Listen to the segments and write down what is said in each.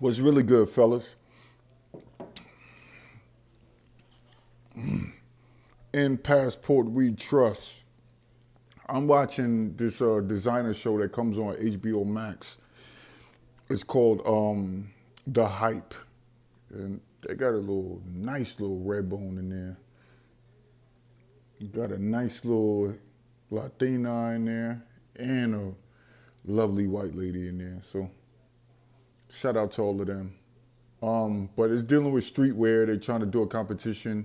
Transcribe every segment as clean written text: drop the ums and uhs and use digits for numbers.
What's really good, fellas? In Passport We Trust. I'm watching this designer show that comes on HBO Max. It's called The Hype, and they got a nice little red bone in there. Got a nice little Latina in there, and a lovely white lady in there. So shout out to all of them. But it's dealing with streetwear. They're trying to do a competition.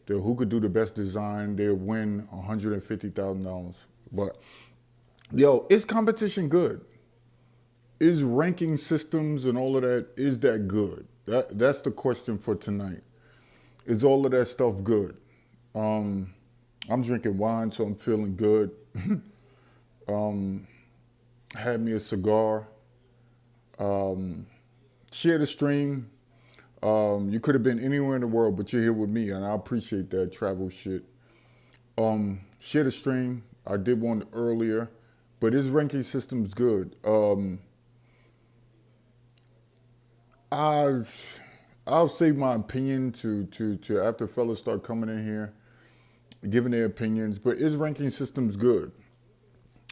Who could do the best design? They'll win $150,000. But yo, is competition good? Is ranking systems and all of that, is that good? That's the question for tonight. Is all of that stuff good? I'm drinking wine, so I'm feeling good. Had me a cigar. Share the stream. You could have been anywhere in the world, but you're here with me, and I appreciate that travel shit. Share the stream. I did one earlier, but his ranking system's good. I'll save my opinion to after fellas start coming in here, giving their opinions. But his ranking system's good.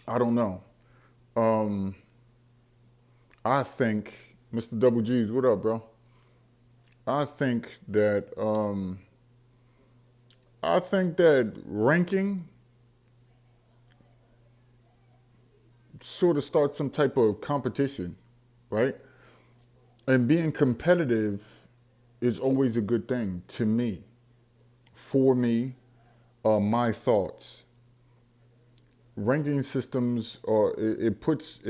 I don't know. I think Mr. Double G's, what up, bro? I think that ranking sort of starts some type of competition, right? And being competitive is always a good thing to me, for me, my thoughts. Ranking systems it puts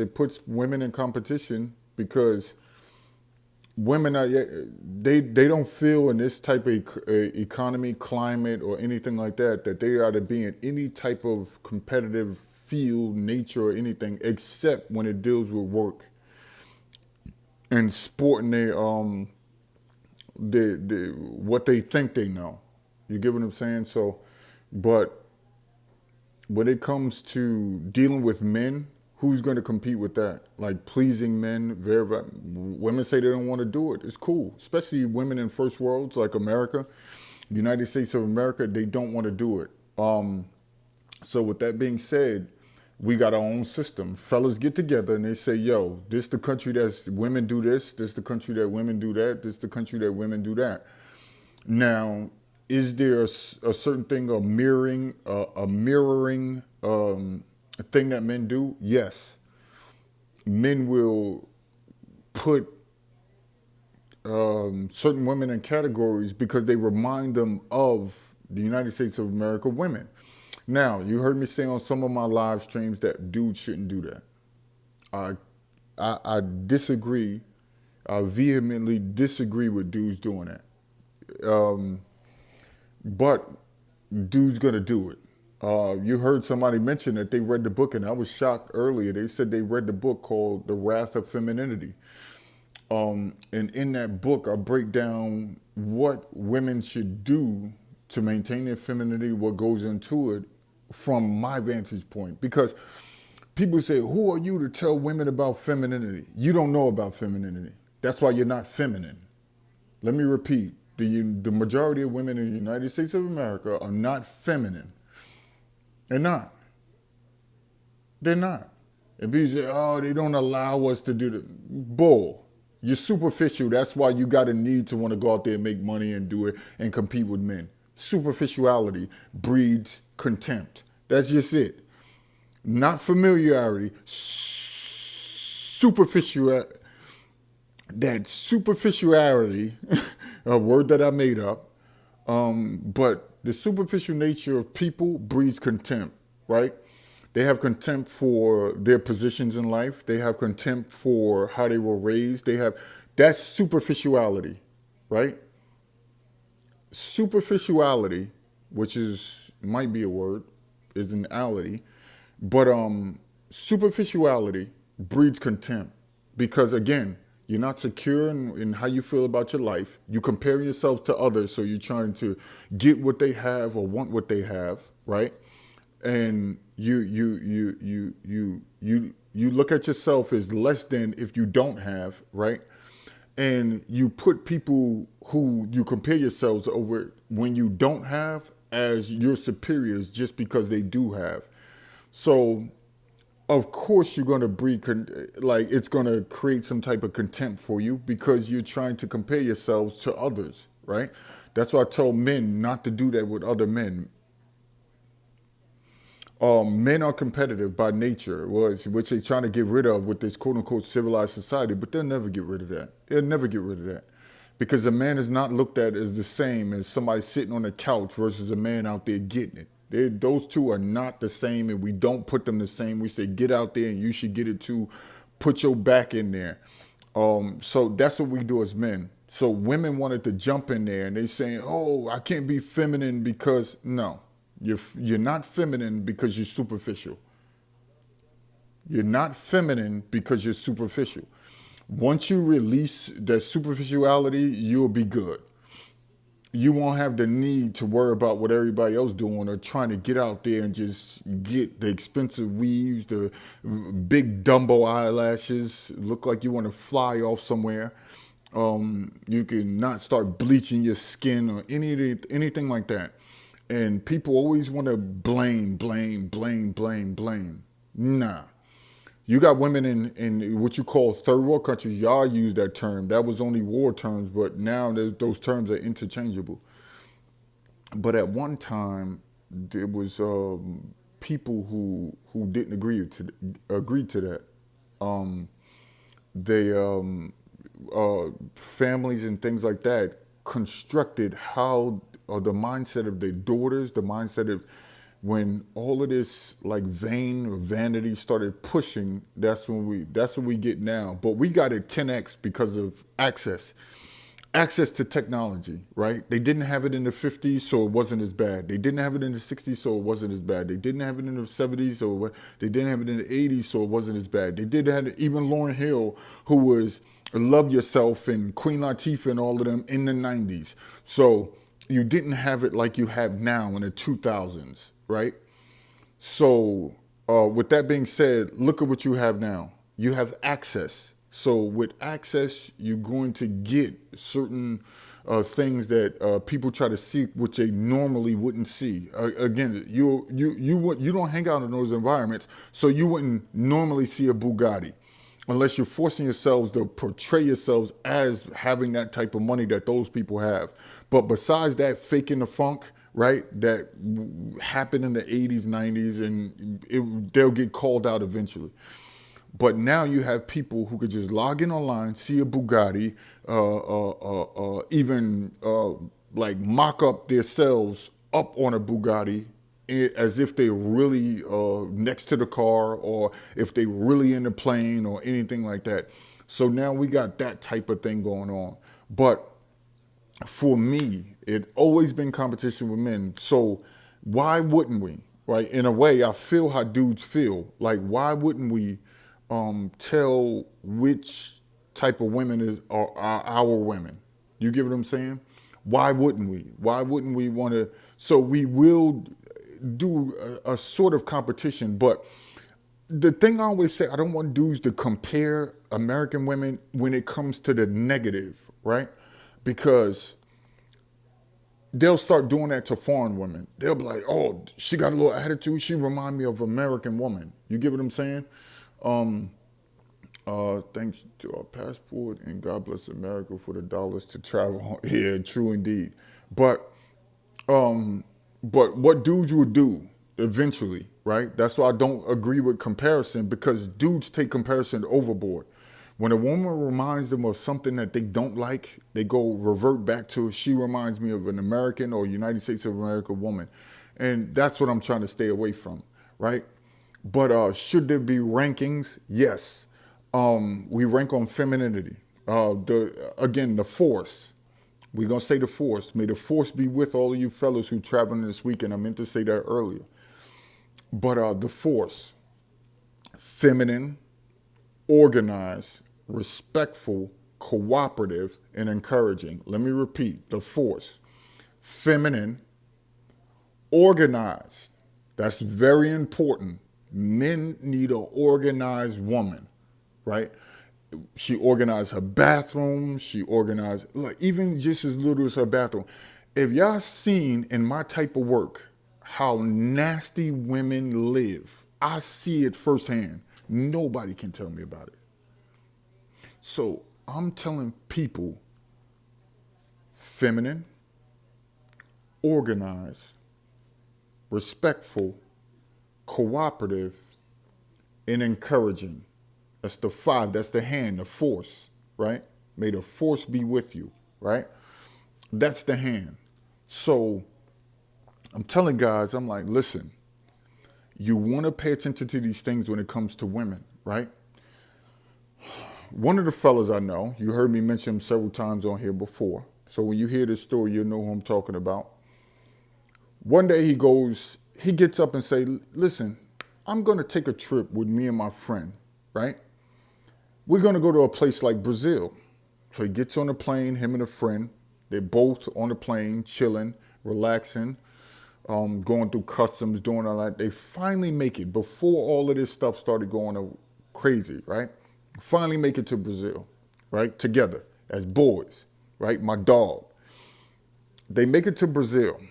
women in competition because women are they don't feel in this type of economy, climate, or anything like that they are to be in any type of competitive field, nature, or anything except when it deals with work and sporting their what they think they know. You get what I'm saying? So, but when it comes to dealing with men, who's going to compete with that? Like pleasing men, women say they don't want to do it. It's cool, especially women in first worlds like America, the United States of America. They don't want to do it. So with that being said, we got our own system. Fellas get together and they say, "Yo, this the country that's women do this. This the country that women do that. This the country that women do that." Now, is there a certain thing, a mirroring thing that men do? Yes. Men will put certain women in categories because they remind them of the United States of America women. Now, you heard me say on some of my live streams that dudes shouldn't do that. I disagree. I vehemently disagree with dudes doing that. But dude's gonna do it. You heard somebody mention that they read the book, and I was shocked earlier. They said they read the book called The Wrath of Femininity. And in that book, I break down what women should do to maintain their femininity, what goes into it from my vantage point. Because people say, who are you to tell women about femininity? You don't know about femininity. That's why you're not feminine. Let me repeat. The majority of women in the United States of America are not feminine. They're not. They're not. And people say, oh, they don't allow us to do the bull. You're superficial. That's why you got a need to want to go out there and make money and do it and compete with men. Superficiality breeds contempt. That's just it. Not familiarity. That superficiality, a word that I made up, but the superficial nature of people breeds contempt, right? They have contempt for their positions in life. They have contempt for how they were raised. That's superficiality, right? Superficiality, which might be a word, is an ality, but superficiality breeds contempt because again, you're not secure in how you feel about your life. You compare yourself to others, so you're trying to get what they have or want what they have, right? And you look at yourself as less than if you don't have, right? and you put people who you compare yourselves over when you don't have as your superiors just because they do have. So of course you're going to breed like it's going to create some type of contempt for you because you're trying to compare yourselves to others, right? That's why I tell men not to do that with other men. Men are competitive by nature, which they're trying to get rid of with this quote unquote civilized society, but they'll never get rid of that. They'll never get rid of that. Because a man is not looked at as the same as somebody sitting on a couch versus a man out there getting it. Those two are not the same, and we don't put them the same. We say, get out there and you should get it too. Put your back in there. So that's what we do as men. So women wanted to jump in there and they saying, oh, I can't be feminine because, no. You're not feminine because you're superficial. You're not feminine because you're superficial. Once you release that superficiality, you'll be good. You won't have the need to worry about what everybody else doing or trying to get out there and just get the expensive weaves, the big Dumbo eyelashes, look like you want to fly off somewhere. You can not start bleaching your skin or anything like that. And people always want to blame. Nah. You got women in what you call third world countries. Y'all use that term. That was only war terms, but now those terms are interchangeable. But at one time, there was people who didn't agree to that. They families and things like that constructed how the mindset of their daughters, the mindset of when all of this like vain or vanity started pushing, that's when we get now. But we got it 10x because of access to technology, right? They didn't have it in the 50s, so it wasn't as bad. They didn't have it in the 60s, so it wasn't as bad. They didn't have it in the 70s, so they didn't have it in the 80s, so it wasn't as bad. They did have it, even Lauryn Hill, who was Love Yourself and Queen Latifah and all of them in the 90s. So you didn't have it like you have now in the 2000s, right? So with that being said, look at what you have now. You have access. So with access, you're going to get certain things that people try to seek, which they normally wouldn't see. Again, you don't hang out in those environments, so you wouldn't normally see a Bugatti unless you're forcing yourselves to portray yourselves as having that type of money that those people have. But besides that faking the funk, right, that happened in the 80s, 90s, and they'll get called out eventually. But now you have people who could just log in online, see a Bugatti, even like mock up themselves up on a Bugatti as if they're really next to the car or if they really in the plane or anything like that. So now we got that type of thing going on. But for me, it always been competition with men. So why wouldn't we? Right? In a way, I feel how dudes feel. Like, why wouldn't we tell which type of women are our women? You get what I'm saying? Why wouldn't we? Why wouldn't we want to? So we will do a sort of competition. But the thing I always say, I don't want dudes to compare American women when it comes to the negative, right? Because they'll start doing that to foreign women. They'll be like, oh, she got a little attitude. She remind me of an American woman. You get what I'm saying? Thanks to our passport and God bless America for the dollars to travel. Yeah, true indeed. But what dudes will do eventually, right? That's why I don't agree with comparison, because dudes take comparison overboard. When a woman reminds them of something that they don't like, they go revert back to, she reminds me of an American or United States of America woman. And that's what I'm trying to stay away from, right? But should there be rankings? Yes. We rank on femininity. The force. We're going to say the force. May the force be with all of you fellas who traveling this weekend. I meant to say that earlier. But the force. Feminine, organized, respectful, cooperative, and encouraging. Let me repeat. The force. Feminine, organized. That's very important. Men need an organized woman, right? She organized her bathroom. She organized, like, even just as little as her bathroom. If y'all seen in my type of work how nasty women live, I see it firsthand. Nobody can tell me about it. So I'm telling people, feminine, organized, respectful, cooperative, and encouraging. That's the five. That's the hand, the force, right? May the force be with you, right? That's the hand. So I'm telling guys, I'm like, listen, you want to pay attention to these things when it comes to women, right? One of the fellas I know, you heard me mention him several times on here before. So when you hear this story, you'll know who I'm talking about. One day he gets up and say, listen, I'm going to take a trip with me and my friend, right? We're going to go to a place like Brazil. So he gets on the plane, him and a friend. They're both on the plane, chilling, relaxing, going through customs, doing all that. They finally make it before all of this stuff started going crazy, right? Finally make it to Brazil, right? Together as boys, right? My dog. They make it to Brazil.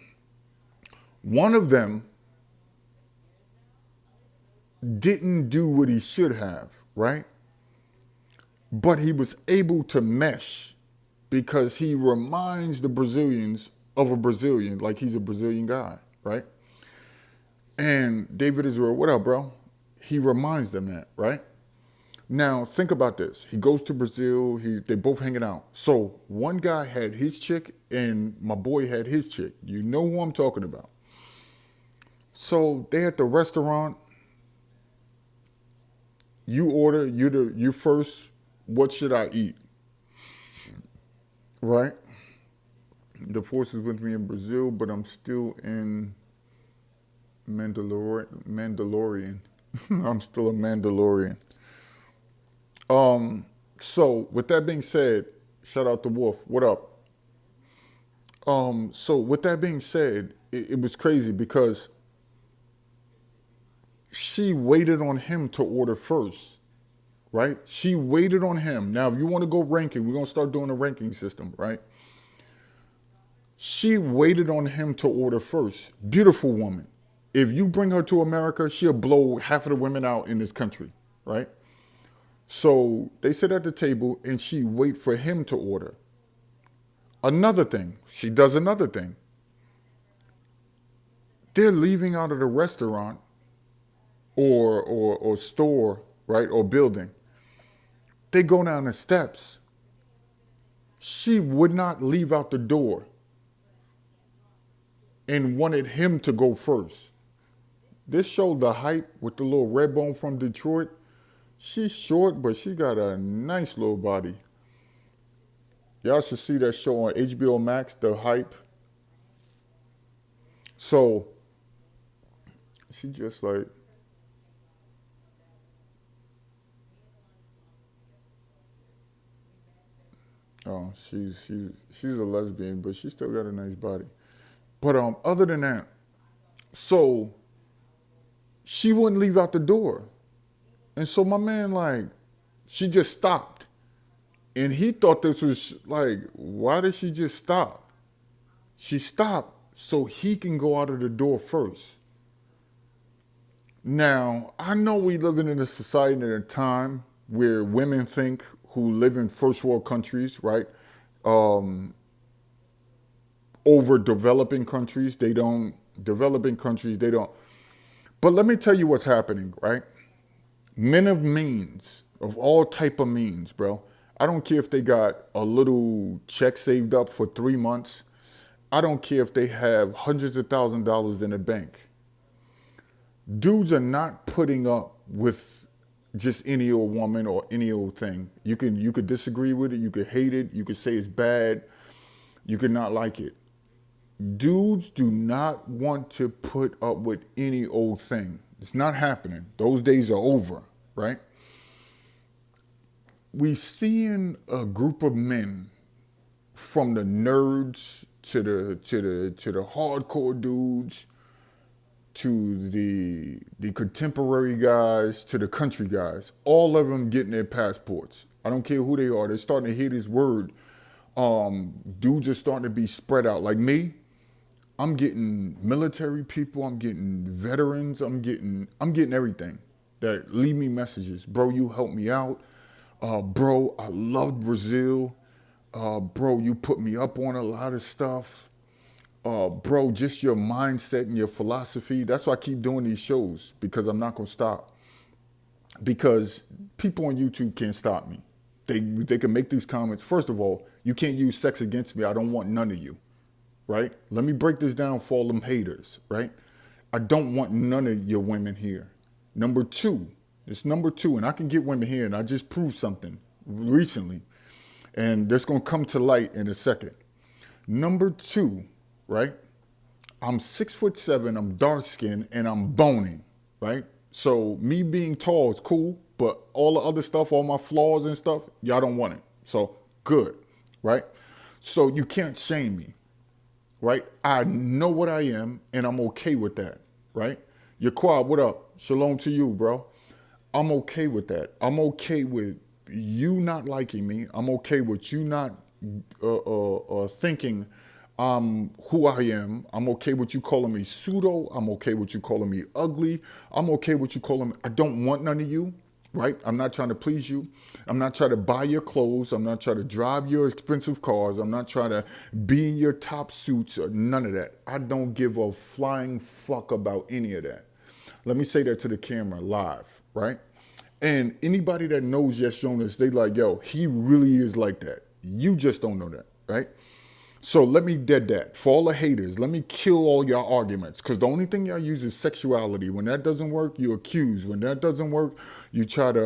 One of them didn't do what he should have, right? But he was able to mesh because he reminds the Brazilians of a Brazilian, like he's a Brazilian guy, right? And David Israel, what up, bro? He reminds them that, right? Now, think about this. He goes to Brazil. They both hanging out. So one guy had his chick and my boy had his chick. You know who I'm talking about. So they at the restaurant. You order, you first, what should I eat? Right? The force is with me in Brazil, but I'm still in Mandalorian. I'm still a Mandalorian. So with that being said, shout out to Wolf. What up? So with that being said, it was crazy because she waited on him to order first, right? She waited on him. Now, if you want to go ranking, we're going to start doing a ranking system, right? She waited on him to order first. Beautiful woman. If you bring her to America, she'll blow half of the women out in this country, right? So they sit at the table and she wait for him to order. Another thing, she does another thing. They're leaving out of the restaurant or store, right, or building. They go down the steps. She would not leave out the door and wanted him to go first. This showed the height with the little red bone from Detroit. She's short, but she got a nice little body. Y'all should see that show on HBO Max, The Hype. So she just like, oh, she's a lesbian, but she still got a nice body. But other than that, so she wouldn't leave out the door. And so my man, like, she just stopped. And he thought this was like, why did she just stop? She stopped so he can go out of the door first. Now, I know we living in a society at a time where women think who live in first world countries, right? Over developing countries, they don't. Developing countries, they don't. But let me tell you what's happening, right? Men of means, of all type of means, bro. I don't care if they got a little check saved up for 3 months. I don't care if they have hundreds of $1,000s in the bank. Dudes are not putting up with just any old woman or any old thing. You could disagree with it, you could hate it, you could say it's bad, you could not like it. Dudes do not want to put up with any old thing. It's not happening. Those days are over, right? We seeing a group of men, from the nerds to the hardcore dudes, to the contemporary guys to the country guys, all of them getting their passports. I don't care who they are. They're starting to hear this word. Dudes are starting to be spread out. Like me, I'm getting military people. I'm getting veterans. I'm getting everything that leave me messages. Bro, you helped me out. Bro, I love Brazil. Bro, you put me up on a lot of stuff. Bro, just your mindset and your philosophy. That's why I keep doing these shows, because I'm not going to stop. Because people on YouTube can't stop me. They can make these comments. First of all, you can't use sex against me. I don't want none of you, right? Let me break this down for all them haters, right? I don't want none of your women here. Number two, and I can get women here, and I just proved something recently, and that's going to come to light in a second. Number two, right? I'm 6'7", I'm dark skinned, and I'm bony, right? So me being tall is cool, but all the other stuff, all my flaws and stuff, y'all don't want it. So good, right? So you can't shame me, right? I know what I am, and I'm okay with that, right? Yaquad, what up? Shalom to you, bro. I'm okay with that. I'm okay with you not liking me. I'm okay with you not thinking who I am. I'm okay with you calling me pseudo. I'm okay with you calling me ugly. I'm okay with you calling me, I don't want none of you, right? I'm not trying to please you. I'm not trying to buy your clothes. I'm not trying to drive your expensive cars. I'm not trying to be in your top suits or none of that. I don't give a flying fuck about any of that. Let me say that to the camera live, right? And anybody that knows Yes Jonas, they like, yo, he really is like that. You just don't know that, right? So let me dead that. For all the haters, let me kill all y'all arguments, because the only thing y'all use is sexuality. When that doesn't work, you accuse. When that doesn't work, you try to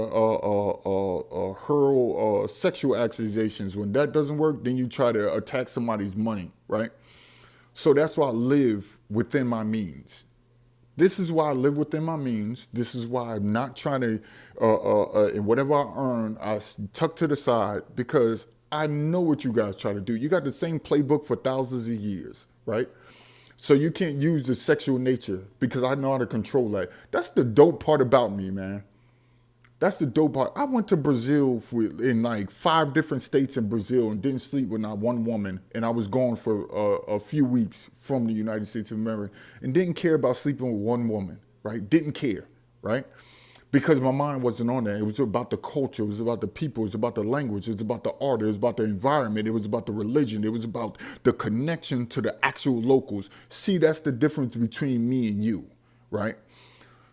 hurl sexual accusations. When that doesn't work, then you try to attack somebody's money, right? So that's why I live within my means. This is why I live within my means. This is why I'm not trying to, and whatever I earn, I tuck to the side, because I know what you guys try to do. You got the same playbook for thousands of years, right? So you can't use the sexual nature, because I know how to control that. That's the dope part about me, man. That's the dope part. I went to Brazil in like 5 different states in Brazil and didn't sleep with not one woman. And I was gone for a few weeks from the United States of America and didn't care about sleeping with one woman, right? Didn't care, right? Because my mind wasn't on that. It was about the culture. It was about the people. It was about the language. It was about the art. It was about the environment. It was about the religion. It was about the connection to the actual locals. See, that's the difference between me and you, right?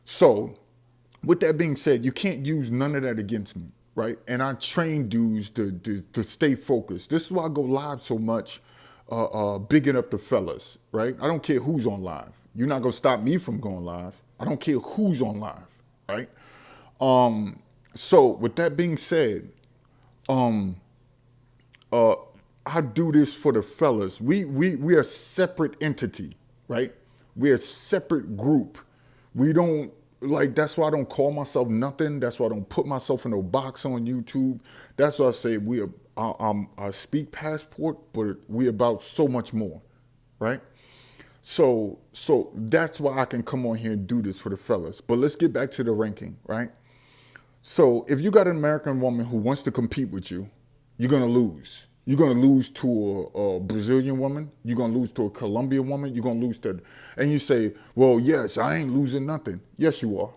So with that being said, you can't use none of that against me, right? And I train dudes to stay focused. This is why I go live so much, bigging up the fellas, right? I don't care who's on live. You're not going to stop me from going live. I don't care who's on live, right? So with that being said, I do this for the fellas. We are a separate entity, right? We're a separate group. We don't, like, that's why I don't call myself nothing. That's why I don't put myself in no box on YouTube. That's why I say I speak passport, but we about so much more, right? So that's why I can come on here and do this for the fellas. But let's get back to the ranking, right? So if you got an American woman who wants to compete with you, you're going to lose. You're going to lose to a Brazilian woman. You're going to lose to a Colombian woman. You're going to lose to, and you say, well, yes, I ain't losing nothing. Yes, you are.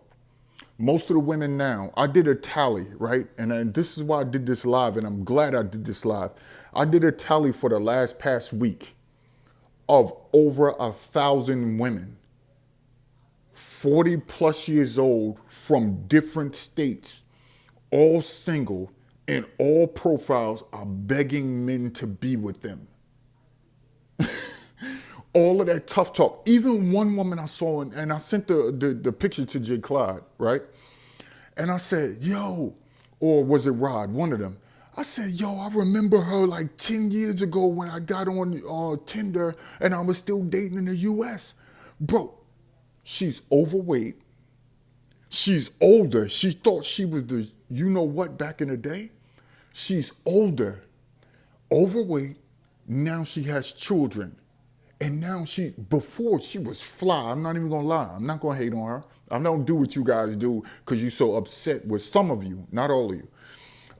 Most of the women now, I did a tally, right? And this is why I did this live, and I'm glad I did this live. I did a tally for the past week of over 1,000 women, 40 plus years old, from different states, all single, and all profiles are begging men to be with them. All of that tough talk. Even one woman I saw, and I sent the picture to J. Clyde, right? And I said, yo, or was it Rod, one of them. I said, yo, I remember her like 10 years ago when I got on Tinder and I was still dating in the US. Bro, she's overweight. She's older. She thought she was the you know what back in the day. She's older, overweight. Now she has children. And now before she was fly. I'm not even gonna lie. I'm not gonna hate on her. I don't do what you guys do because you're so upset with some of you, not all of you.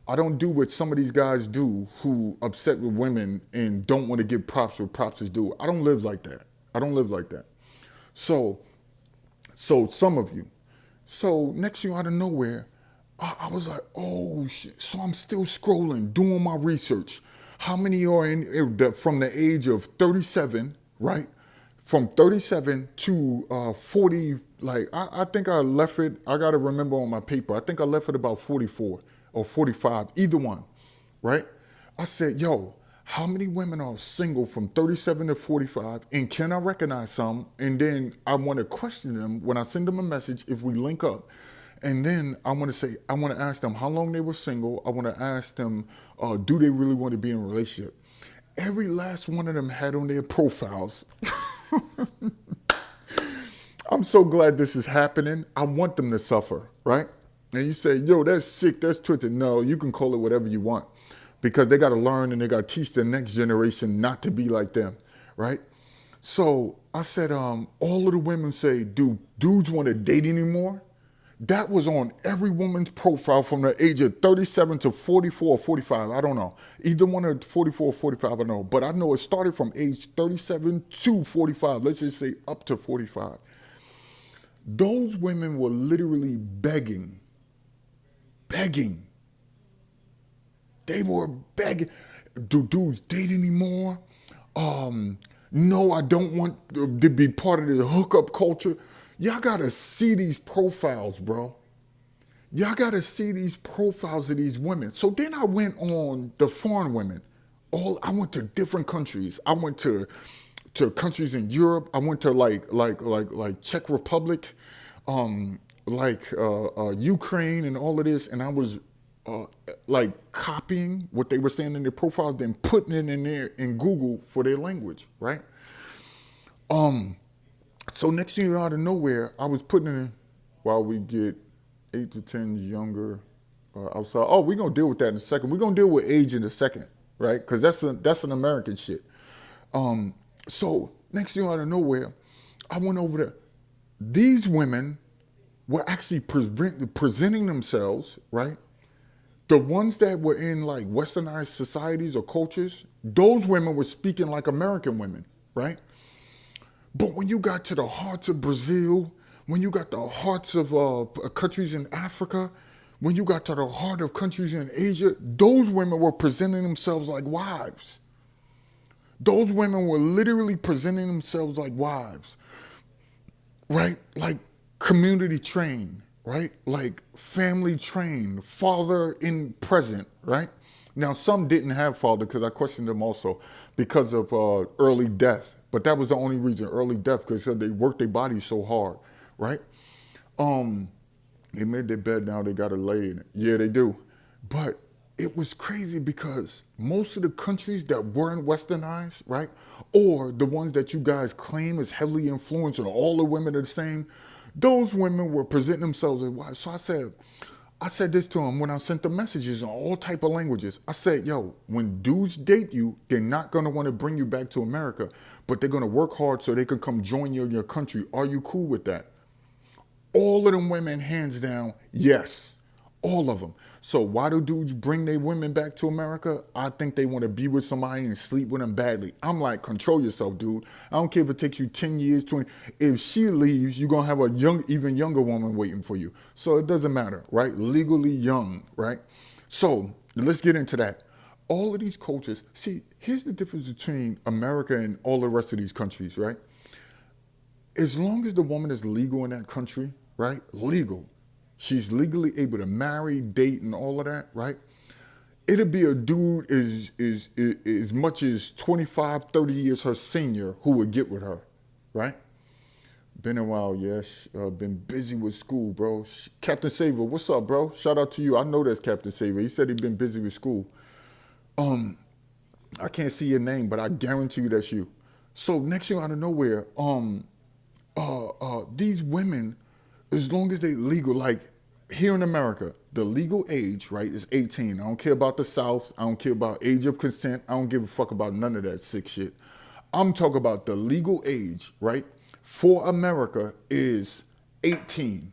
I don't do what some of these guys do who upset with women and don't want to give props where props is due. I don't live like that. I don't live like that. So, so some of you. So next thing out of nowhere, I was like, oh shit. So I'm still scrolling, doing my research. How many are from the age of 37, right? From 37 to 40, like I think I left it, I gotta remember on my paper, I think I left it about 44 or 45, either one, right? I said, yo, how many women are single from 37 to 45 and can I recognize some? And then I wanna question them when I send them a message if we link up. And then I want to ask them how long they were single. I want to ask them, do they really want to be in a relationship? Every last one of them had on their profiles. I'm so glad this is happening. I want them to suffer, right? And you say, yo, that's sick, that's twisted. No, you can call it whatever you want because they got to learn and they got to teach the next generation not to be like them, right? So I said, all of the women say, do dudes want to date anymore? That was on every woman's profile from the age of 37 to 44 or 45. I don't know. Either one of 44 or 45, I don't know. But I know it started from age 37 to 45. Let's just say up to 45. Those women were literally begging. They were begging. Do dudes date anymore? No, I don't want to be part of the hookup culture. Y'all gotta see these profiles, bro. Y'all gotta see these profiles of these women. So then I went on the foreign women. I went to different countries. I went to countries in Europe. I went to like Czech Republic, Ukraine and all of this. And I was like copying what they were saying in their profiles, then putting it in there in Google for their language, right? So next thing out of nowhere, I was putting in while we get 8 to 10 younger outside. Oh, we're going to deal with that in a second. We're going to deal with age in a second, right? Because that's an American shit. So next thing out of nowhere, I went over there. These women were actually presenting themselves, right? The ones that were in like westernized societies or cultures, those women were speaking like American women, right? But when you got to the hearts of Brazil, when you got the hearts of countries in Africa, when you got to the heart of countries in Asia, those women were presenting themselves like wives. Those women were literally presenting themselves like wives, right? Like community trained, right? Like family trained, father in present, right? Now, some didn't have father because I questioned them also because of early death. But that was the only reason, early death, because they worked their bodies so hard, right? They made their bed, now they got to lay in it. Yeah, they do. But it was crazy because most of the countries that weren't westernized, right, or the ones that you guys claim is heavily influenced and all the women are the same, those women were presenting themselves as wives. So I said this to them when I sent them messages in all type of languages. I said, yo, when dudes date you, they're not going to want to bring you back to America, but they're going to work hard so they can come join you in your country. Are you cool with that? All of them women, hands down, yes. All of them. So why do dudes bring their women back to America? I think they want to be with somebody and sleep with them badly. I'm like, control yourself, dude. I don't care if it takes you 10 years, 20. If she leaves, you're going to have a even younger woman waiting for you. So it doesn't matter, right? Legally young, right? So let's get into that. All of these cultures, see, here's the difference between America and all the rest of these countries, right? As long as the woman is legal in that country, right? Legal. She's legally able to marry, date, and all of that, right? It'll be a dude as much as 25, 30 years her senior who would get with her, right? Been a while, yes. Been busy with school, bro. Captain Saver, what's up, bro? Shout out to you. I know that's Captain Saver. He said he'd been busy with school. I can't see your name, but I guarantee you that's you. So next thing out of nowhere, these women, as long as they legal, like here in America, the legal age, right, is 18. I don't care about the South. I don't care about age of consent. I don't give a fuck about none of that sick shit. I'm talking about the legal age, right, for America is 18.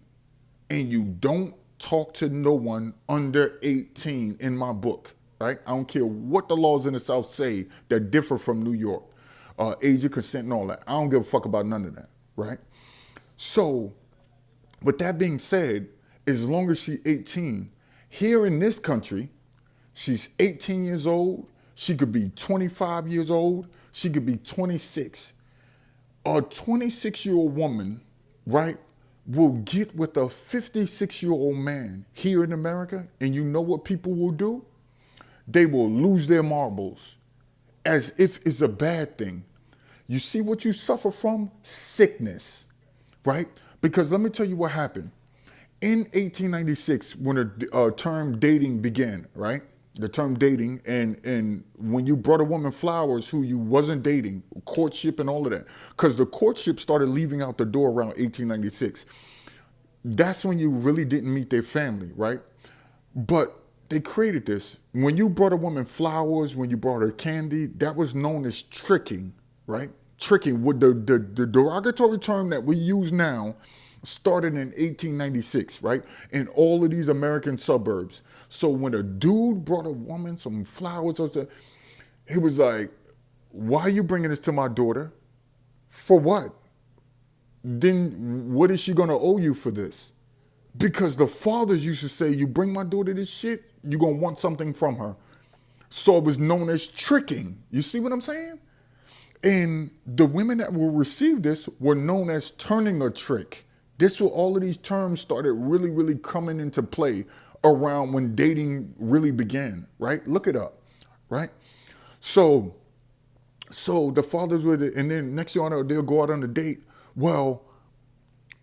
And you don't talk to no one under 18 in my book, right? I don't care what the laws in the South say that differ from New York, age of consent and all that. I don't give a fuck about none of that, right? So, with that being said, as long as she's 18, here in this country, she's 18 years old. She could be 25 years old. She could be 26. A 26-year-old woman, right, will get with a 56-year-old man here in America, and you know what people will do? They will lose their marbles as if it's a bad thing. You see what you suffer from? Sickness, right? Because let me tell you what happened. In 1896, when the term dating began, right? The term dating, and when you brought a woman flowers who you wasn't dating, courtship and all of that, because the courtship started leaving out the door around 1896. That's when you really didn't meet their family, right? But they created this. When you brought a woman flowers, when you brought her candy, that was known as tricking, right? Tricking. With the derogatory term that we use now started in 1896, right? In all of these American suburbs. So when a dude brought a woman some flowers, he was like, why are you bringing this to my daughter? For what? Then what is she going to owe you for this? Because the fathers used to say, you bring my daughter this shit, you're going to want something from her. So it was known as tricking. You see what I'm saying? And the women that will receive this were known as turning a trick. This where all of these terms started really, really coming into play around when dating really began, right? Look it up, right? So the fathers would, and then next year they'll go out on a date. Well,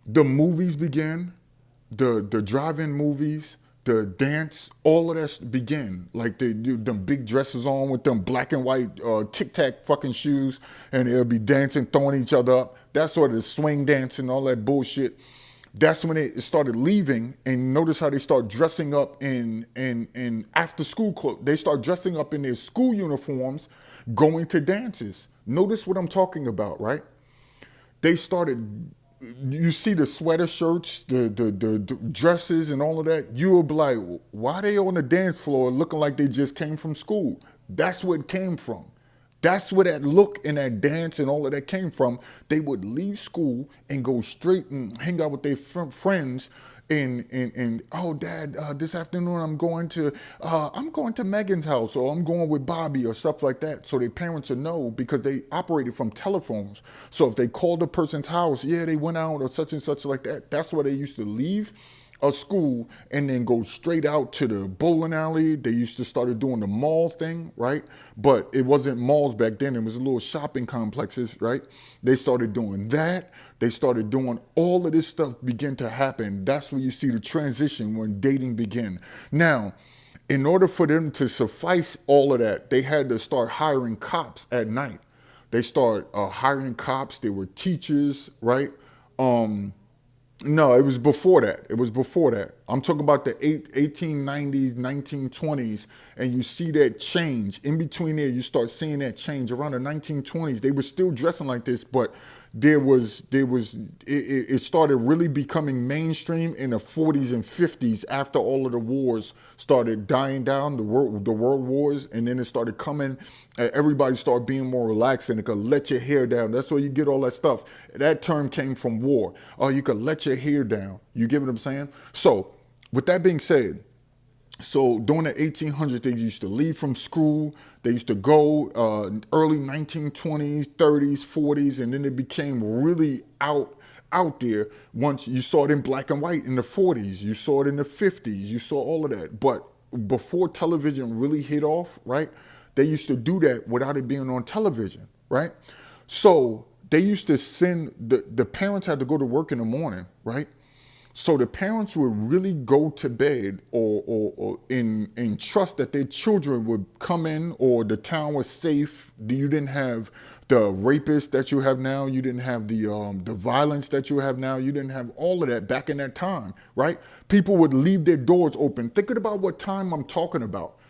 the movies began, the drive-in movies, the dance, all of that began. Like they do them big dresses on with them black and white tic-tac fucking shoes, and they'll be dancing, throwing each other up. That's sort of the swing dancing, all that bullshit. That's when it started leaving, and notice how they start dressing up in after school clothes. They start dressing up in their school uniforms, going to dances. Notice what I'm talking about, right? They started, you see the sweater shirts, the dresses and all of that. You will be like, why are they on the dance floor looking like they just came from school? That's where it came from. That's where that look and that dance and all of that came from. They would leave school and go straight and hang out with their friends. And oh, Dad, this afternoon I'm going to Megan's house, or I'm going with Bobby, or stuff like that. So their parents will know, because they operated from telephones. So if they called a person's house, yeah, they went out or such and such like that. That's where they used to leave a school and then go straight out to the bowling alley. They used to started doing the mall thing, right? But it wasn't malls back then. It was little shopping complexes, right? They started doing that. They started doing all of this stuff began to happen. That's where you see the transition when dating began. Now, in order for them to suffice all of that, they had to start hiring cops at night. They start hiring cops. They were teachers, right? No, it was before that. It was before that. I'm talking about the 1890s, 1920s, and you see that change. In between there, you start seeing that change. Around the 1920s, they were still dressing like this, but it started really becoming mainstream in the 40s and 50s after all of the wars started dying down, the world wars, and then it started coming. Everybody started being more relaxed, and it could let your hair down. That's where you get all that stuff. That term came from war. Oh, you could let your hair down. You get what I'm saying? So, with that being said, so during the 1800s, they used to leave from school. They used to go early 1920s, 30s, 40s, and then it became really out there. Once you saw it in black and white in the 40s, you saw it in the 50s, you saw all of that. But before television really hit off, right, they used to do that without it being on television, right? So they used to send, the parents had to go to work in the morning, right? So the parents would really go to bed or in trust that their children would come in, or the town was safe. You didn't have the rapists that you have now. You didn't have the violence that you have now. You didn't have all of that back in that time, right? People would leave their doors open. Thinking about what time I'm talking about.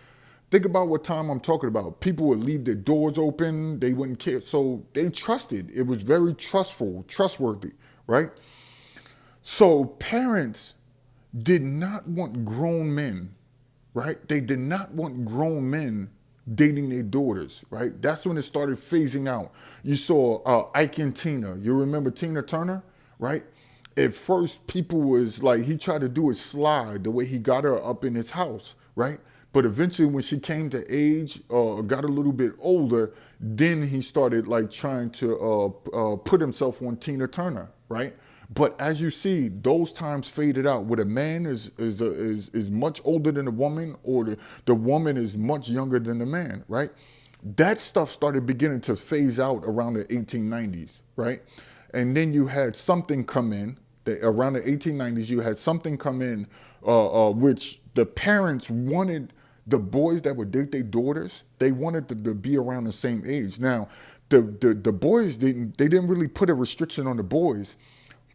Think about what time I'm talking about. People would leave their doors open. They wouldn't care. So they trusted. It was very trustworthy, right? So parents did not want grown men, right? They did not want grown men dating their daughters, right? That's when it started phasing out. You saw Ike and Tina. You remember Tina Turner, right? At first, people was like, he tried to do it slide the way he got her up in his house, right? But eventually, when she came to age, got a little bit older, then he started like trying to put himself on Tina Turner, right? But as you see, those times faded out. Where a man is much older than a woman, or the woman is much younger than the man, right? That stuff started beginning to phase out around the 1890s, right? And then you had something come in. Around the 1890s, you had something come in, which the parents wanted the boys that would date their daughters. They wanted to be around the same age. Now, the boys didn't really put a restriction on the boys.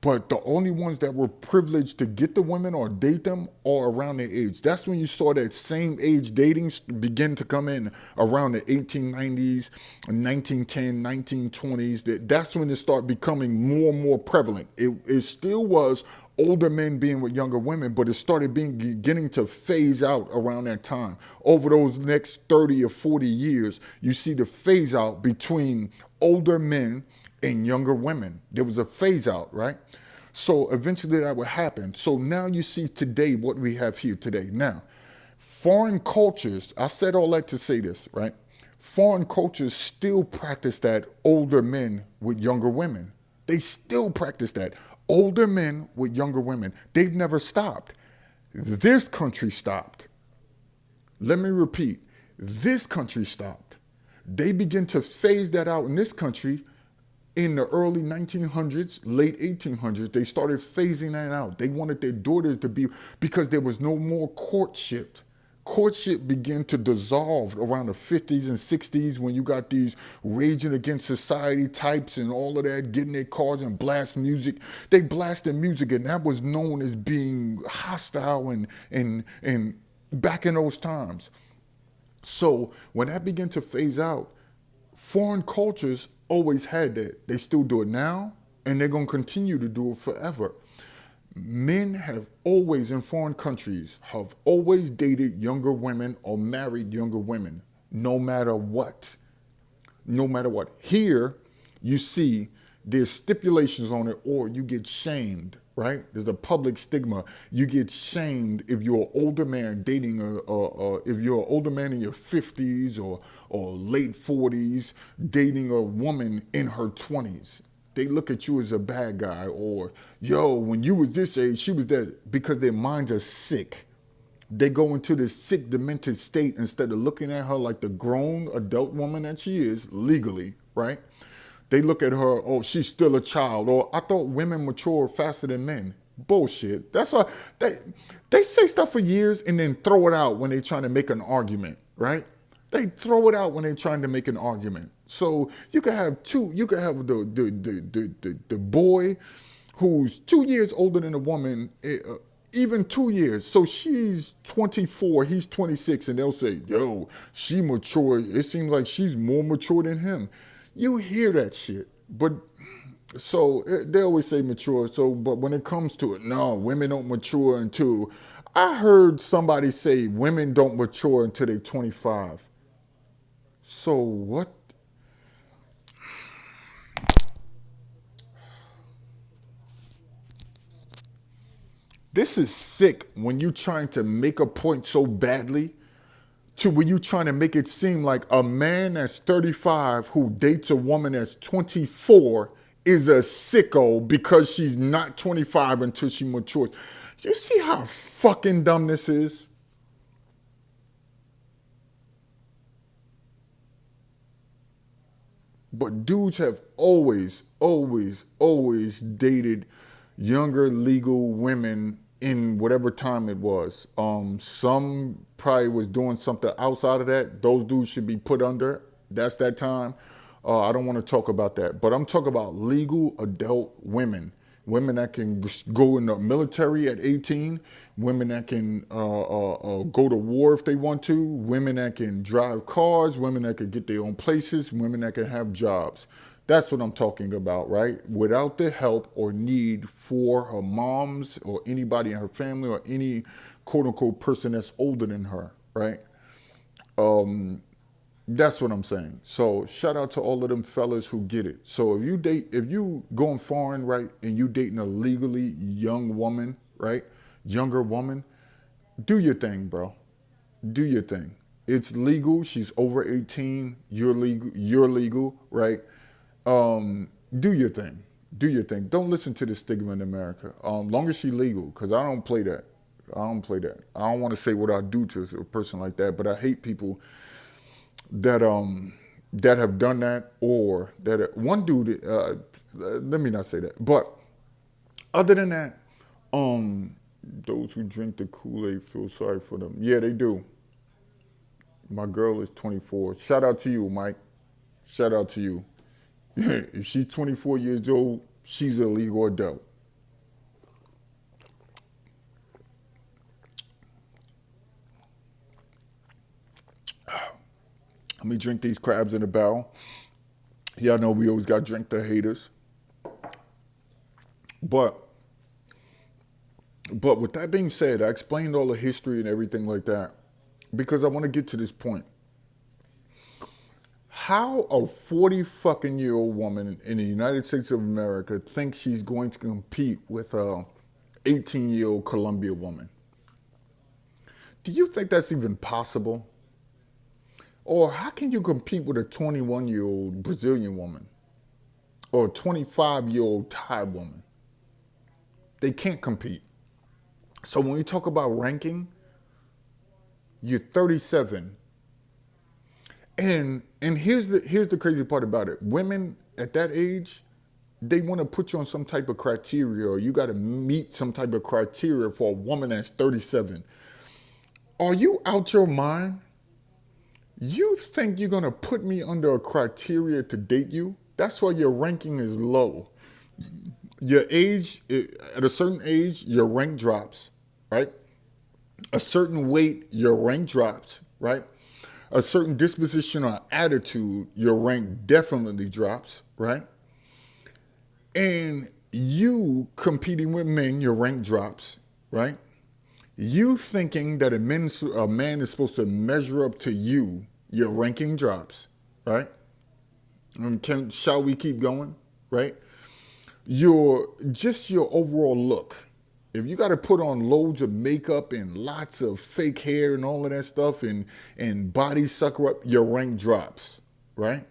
But the only ones that were privileged to get the women or date them are around their age. That's when you saw that same age dating begin to come in around the 1890s, 1910, 1920s. That's when it started becoming more and more prevalent. It still was older men being with younger women, but it started beginning to phase out around that time. Over those next 30 or 40 years, you see the phase out between older men and younger women. There was a phase out, right? So eventually that would happen. So now you see today what we have here today. Now, foreign cultures, I said all that to say this, right? Foreign cultures still practice that older men with younger women. They still practice that. Older men with younger women. They've never stopped. This country stopped. Let me repeat. This country stopped. They begin to phase that out in this country. In the early 1900s, late 1800s, they started phasing that out. They wanted their daughters to be, because there was no more courtship. Courtship began to dissolve around the 50s and 60s when you got these raging against society types and all of that, getting their cars and blast music. They blasted music, and that was known as being hostile and back in those times. So when that began to phase out, foreign cultures always had that. They still do it now, and they're going to continue to do it forever. Men have always, in foreign countries, have always dated younger women or married younger women, no matter what. No matter what. Here, you see there's stipulations on it, or you get shamed, right? There's a public stigma. You get shamed if you're an older man dating if you're an older man in your 50s or late 40s dating a woman in her 20s. They look at you as a bad guy, or, yo, when you was this age, she was that, because their minds are sick. They go into this sick, demented state instead of looking at her like the grown adult woman that she is legally, right? They look at her, oh, she's still a child, or I thought women mature faster than men. Bullshit. That's why they say stuff for years and then throw it out when they're trying to make an argument, right? They throw it out when they're trying to make an argument. So you can have the boy who's 2 years older than a woman, even 2 years. So she's 24, he's 26, and they'll say, yo, she mature. It seems like she's more mature than him. You hear that shit, but so they always say mature. So, but when it comes to it, no, women don't mature until, I heard somebody say women don't mature until they're 25. So what? This is sick when you're trying to make a point so badly to when you're trying to make it seem like a man that's 35 who dates a woman that's 24 is a sicko because she's not 25 until she matures. You see how fucking dumb this is? But dudes have always, always, always dated younger legal women in whatever time it was. Some probably was doing something outside of that. Those dudes should be put under. That's that time. I don't want to talk about that. But I'm talking about legal adult women. women that can go in the military at 18, women that can go to war if they want to, women that can drive cars, women that can get their own places, women that can have jobs. That's what I'm talking about, right? Without the help or need for her moms or anybody in her family or any quote unquote person that's older than her, right? That's what I'm saying. So shout out to all of them fellas who get it. So if you going foreign, right, and you dating a legally young woman, right, younger woman, do your thing, bro. Do your thing. It's legal. She's over 18. You're legal. You're legal, right? Do your thing. Do your thing. Don't listen to the stigma in America. Long as she legal, because I don't play that. I don't play that. I don't want to say what I do to a person like that, but I hate people that that have done that, or that one dude. Let me not say that. But other than that, those who drink the Kool-Aid feel sorry for them. Yeah, they do. My girl is 24. Shout out to you, Mike. Shout out to you. If she's 24 years old, she's a legal adult. Let me drink these crabs in a barrel. Y'all know we always got to drink the haters. But with that being said, I explained all the history and everything like that because I want to get to this point. How a 40 fucking year old woman in the United States of America thinks she's going to compete with a 18-year-old Colombia woman? Do you think that's even possible? Or how can you compete with a 21-year-old Brazilian woman or a 25-year-old Thai woman? They can't compete. So when you talk about ranking, you're 37. And here's the crazy part about it. Women at that age, they want to put you on some type of criteria, or you got to meet some type of criteria for a woman that's 37. Are you out your mind? You think you're going to put me under a criteria to date you? That's why your ranking is low. Your age, at a certain age, your rank drops, right? A certain weight, your rank drops, right? A certain disposition or attitude, your rank definitely drops, right? And you competing with men, your rank drops, right? You thinking that a man is supposed to measure up to you, your ranking drops, right? Shall we keep going, right? Your overall look. If you got to put on loads of makeup and lots of fake hair and all of that stuff and body sucker up, your rank drops, right?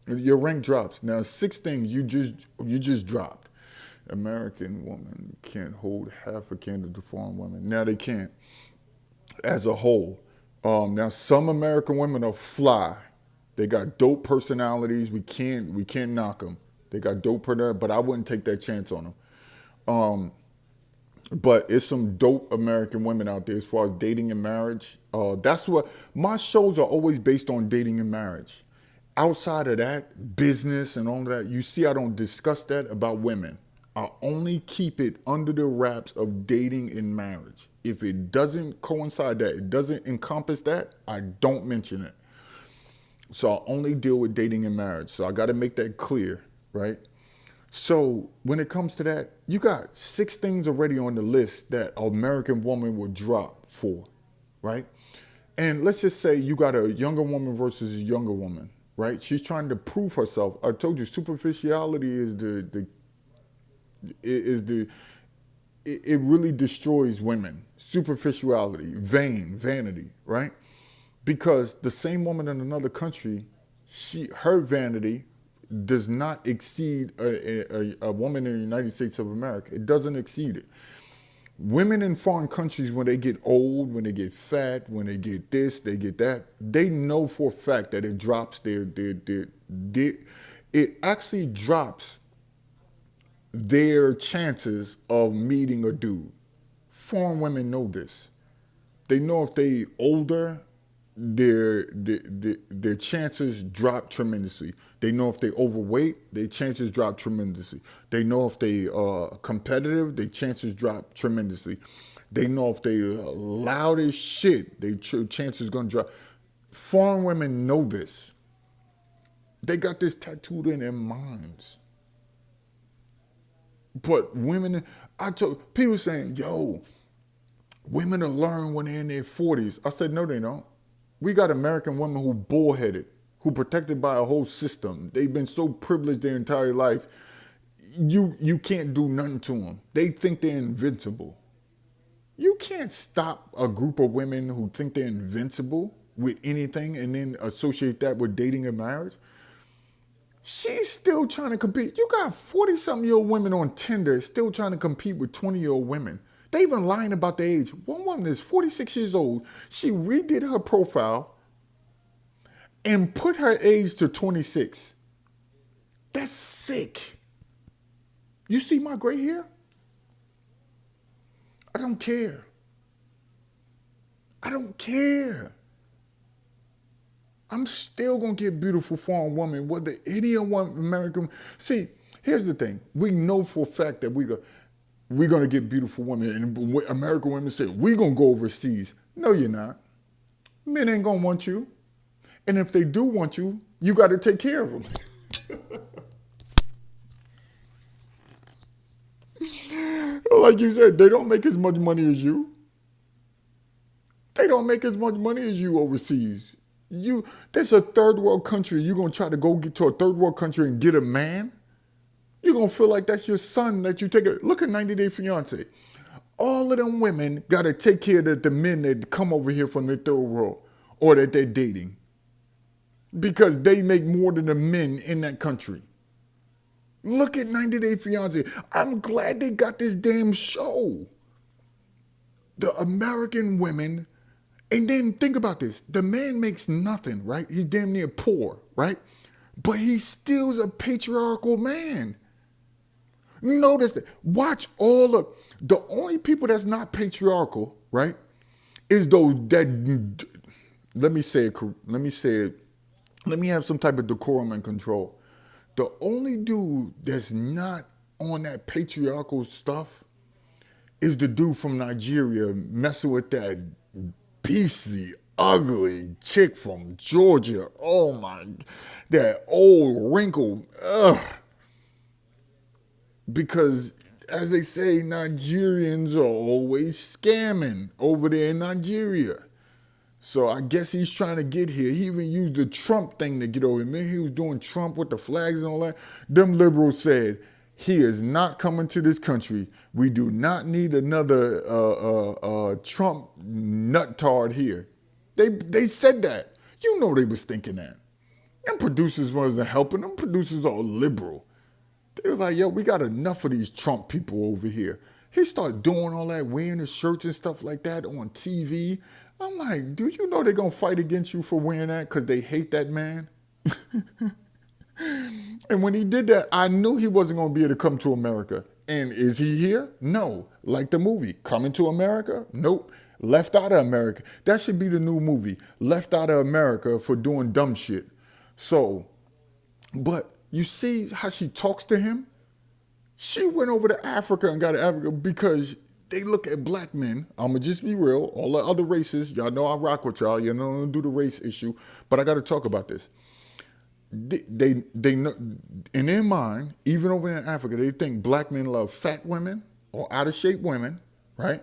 Your rank drops. Now, 6 things you just dropped. American woman can't hold half a candle to foreign women. Now they can't, as a whole. Now some American women are fly. They got dope personalities. We can't knock them. They got dope personalities, but I wouldn't take that chance on them. But it's some dope American women out there as far as dating and marriage. That's what my shows are always based on, dating and marriage. Outside of that, business and all that, you see I don't discuss that about women. I only keep it under the wraps of dating and marriage. If it doesn't coincide that, it doesn't encompass that, I don't mention it. So I only deal with dating and marriage. So I got to make that clear, right? So when it comes to that, you got 6 things already on the list that an American woman would drop for, right? And let's just say you got a younger woman versus a younger woman, right? She's trying to prove herself. I told you superficiality it really destroys women. Superficiality, vanity, right? Because the same woman in another country, her vanity does not exceed a woman in the United States of America. It doesn't exceed it. Women in foreign countries, when they get old, when they get fat, when they get this, they get that, they know for a fact that it drops it actually drops their chances of meeting a dude. Foreign women know this. They know if they older, their chances drop tremendously. They know if they overweight, their chances drop tremendously. They know if they are competitive, their chances drop tremendously. They know if they loud as shit, their chances gonna drop. Foreign women know this. They got this tattooed in their minds. But women, I told people saying, yo, women will learn when they're in their 40s. I said, no, they don't. We got American women who bullheaded, who protected by a whole system. They've been so privileged their entire life. You can't do nothing to them. They think they're invincible. You can't stop a group of women who think they're invincible with anything and then associate that with dating and marriage. She's still trying to compete. You got 40-something-year-old women on Tinder still trying to compete with 20-year-old women. They even lying about the age. One woman is 46 years old. She redid her profile and put her age to 26. That's sick. You see my gray hair? I don't care. I don't care. I'm still going to get beautiful foreign woman, whether any one American. See, here's the thing. We know for a fact that we're going to get beautiful women. And American women say, we're going to go overseas. No, you're not. Men ain't going to want you. And if they do want you, you got to take care of them. Like you said, they don't make as much money as you. They don't make as much money as you overseas. That's a third world country. You're going to try to go get to a third world country and get a man? You're going to feel like that's your son that you take it. Look at 90 Day Fiance. All of them women got to take care of the men that come over here from the third world or that they're dating. Because they make more than the men in that country. Look at 90 Day Fiance. I'm glad they got this damn show. The American women, and then think about this. The man makes nothing, right? He's damn near poor, right? But he still's a patriarchal man. Notice that. Watch all of the only people that's not patriarchal, right? Is those that let me have some type of decorum and control. The only dude that's not on that patriarchal stuff is the dude from Nigeria messing with that beastly, ugly chick from Georgia. Oh my, that old wrinkle. Ugh. Because as they say, Nigerians are always scamming over there in Nigeria. So I guess he's trying to get here. He even used the Trump thing to get over here. Man, he was doing Trump with the flags and all that. Them liberals said, he is not coming to this country. We do not need another Trump nuttard here. They said that. You know they was thinking that. Them producers wasn't helping. Them producers are liberal. They was like, yo, we got enough of these Trump people over here. He started doing all that, wearing his shirts and stuff like that on TV. I'm like, do you know they're going to fight against you for wearing that because they hate that man? And when he did that, I knew he wasn't going to be able to come to America. And is he here? No. Like the movie, Coming to America? Nope. Left out of America. That should be the new movie. Left out of America for doing dumb shit. So, but you see how she talks to him? She went over to Africa and got to Africa because they look at black men. I'm going to just be real. All the other races, y'all know I rock with y'all. You know, I don't do the race issue. But I got to talk about this. They know, in their mind, even over in Africa, they think black men love fat women or out of shape women, right?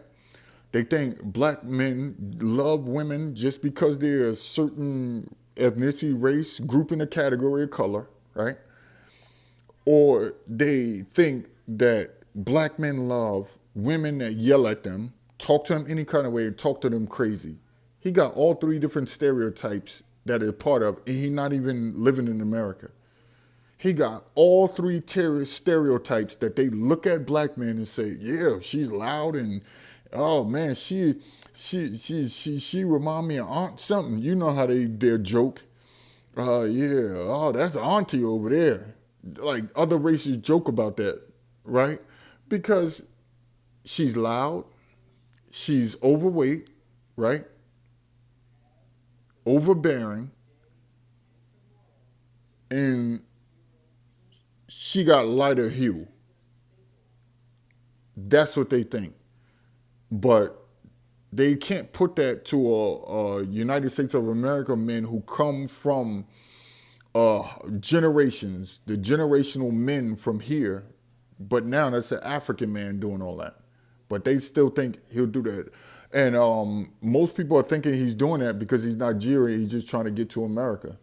They think black men love women just because they're a certain ethnicity, race, group in a category of color, right? Or they think that black men love women that yell at them, talk to them any kind of way, and talk to them crazy. He got all three different stereotypes that are part of, and he's not even living in America. He got all three stereotypes that they look at black men and say, yeah, she's loud and, oh man, she remind me of Aunt something. You know how their joke. Yeah, oh, that's auntie over there. Like other races joke about that, right? Because she's loud, she's overweight, right? Overbearing, and she got lighter hue. That's what they think. But they can't put that to a United States of America men who come from generations, the generational men from here. But now that's an African man doing all that. But they still think he'll do that. And most people are thinking he's doing that because he's Nigerian. He's just trying to get to America.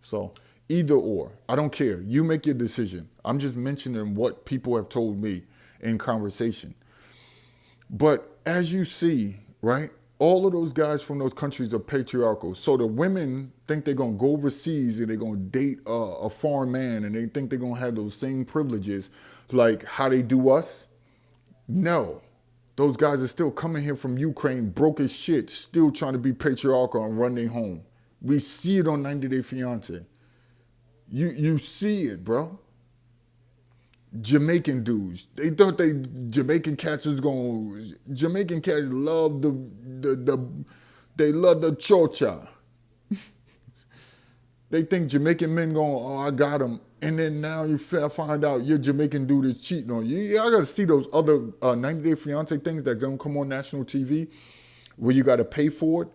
So either or, I don't care. You make your decision. I'm just mentioning what people have told me in conversation. But as you see, right, all of those guys from those countries are patriarchal. So the women think they're going to go overseas and they're going to date a foreign man and they think they're going to have those same privileges like how they do us. No. Those guys are still coming here from Ukraine, broke as shit, still trying to be patriarchal and run their home. We see it on 90 Day Fiance. You see it, bro. Jamaican dudes. They thought Jamaican cats was going. Jamaican cats love they love the chocha. They think Jamaican men going, oh, I got him, and then now you find out your Jamaican dude is cheating on you. Y'all gotta see those other 90 Day Fiance things that don't come on national TV where you gotta pay for it.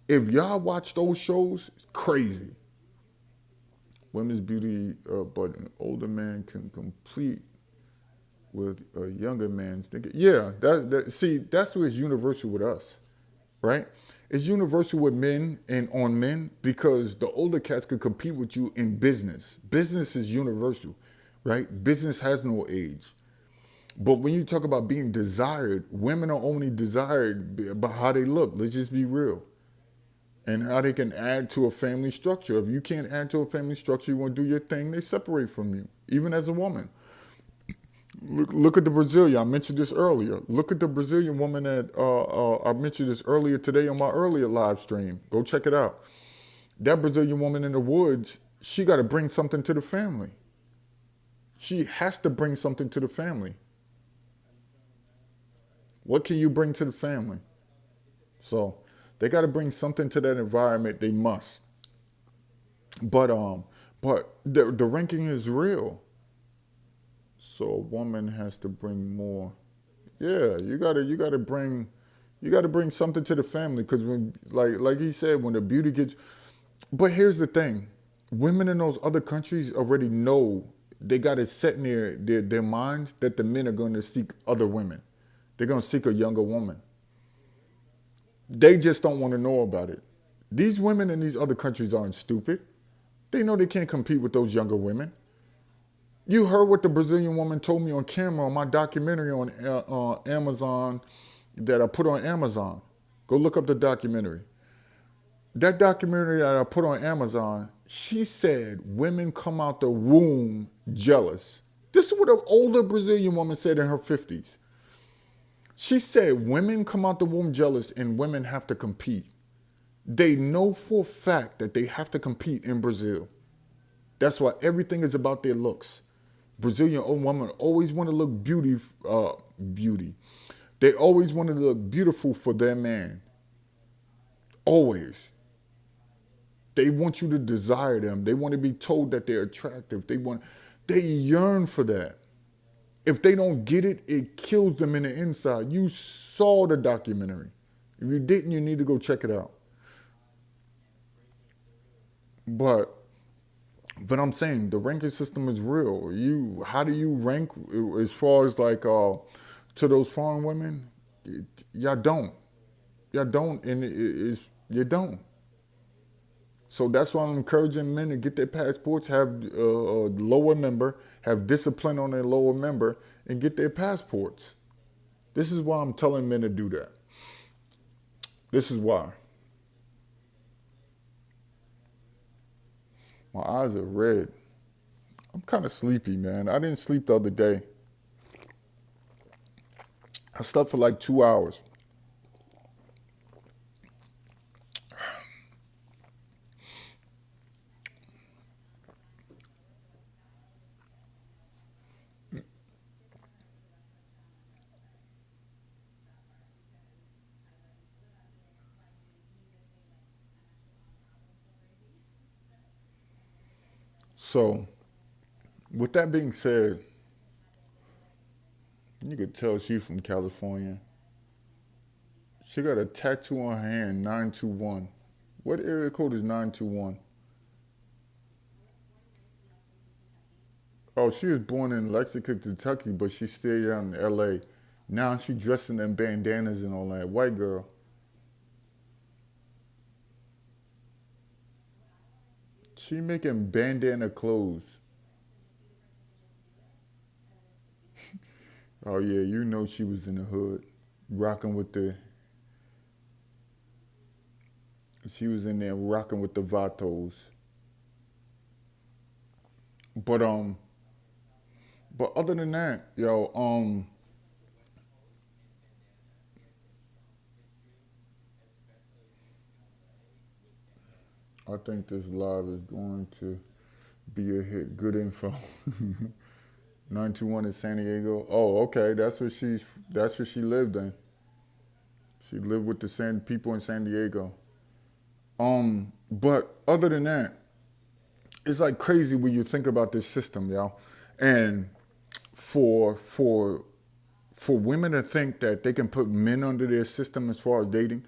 If y'all watch those shows, it's crazy. Women's beauty, but an older man can complete with a younger man's thinking. Yeah, see, that's what's universal with us, right? It's universal with men and on men because the older cats could compete with you in business. Business is universal, right? Business has no age. But when you talk about being desired, women are only desired by how they look. Let's just be real. And how they can add to a family structure. If you can't add to a family structure, you want to do your thing, they separate from you, even as a woman. Look at the Brazilian. I mentioned this earlier. Look at the Brazilian woman that I mentioned this earlier today on my earlier live stream. Go check it out. That Brazilian woman in the woods, she got to bring something to the family. She has to bring something to the family. What can you bring to the family? So they got to bring something to that environment. They must. But the ranking is real. So a woman has to bring more. Yeah, you gotta bring something to the family because when like he said, when the beauty gets. But here's the thing, women in those other countries already know they got it set in their minds that the men are going to seek other women. They're going to seek a younger woman. They just don't want to know about it. These women in these other countries aren't stupid. They know they can't compete with those younger women. You heard what the Brazilian woman told me on camera on my documentary on Amazon that I put on Amazon. Go look up the documentary. That documentary that I put on Amazon, she said women come out the womb jealous. This is what an older Brazilian woman said in her 50s. She said women come out the womb jealous and women have to compete. They know for a fact that they have to compete in Brazil. That's why everything is about their looks. Brazilian old women always want to look beauty. They always want to look beautiful for their man. Always. They want you to desire them. They want to be told that they're attractive. They yearn for that. If they don't get it, it kills them in the inside. You saw the documentary. If you didn't, you need to go check it out. But I'm saying the ranking system is real. How do you rank as far as like to those foreign women? Y'all don't. Y'all don't, and you don't. So that's why I'm encouraging men to get their passports, have a lower member, have discipline on their lower member, and get their passports. This is why I'm telling men to do that. This is why. My eyes are red. I'm kind of sleepy, man. I didn't sleep the other day. I slept for like 2 hours. So, with that being said, you could tell she's from California. She got a tattoo on her hand, 921. What area code is 921? Oh, she was born in Lexington, Kentucky, but she stayed out in LA. Now she dressing in bandanas and all that. White girl. She making bandana clothes. Oh yeah, you know she was in the hood, rocking with the. She was in there rocking with the Vatos. But but other than that, yo, I think this live is going to be a hit. Good info. 921 in San Diego. Oh, okay. That's where she lived in. She lived with the San people in San Diego. But other than that, it's like crazy when you think about this system, yo. And for for for women to think that they can put men under their system as far as dating,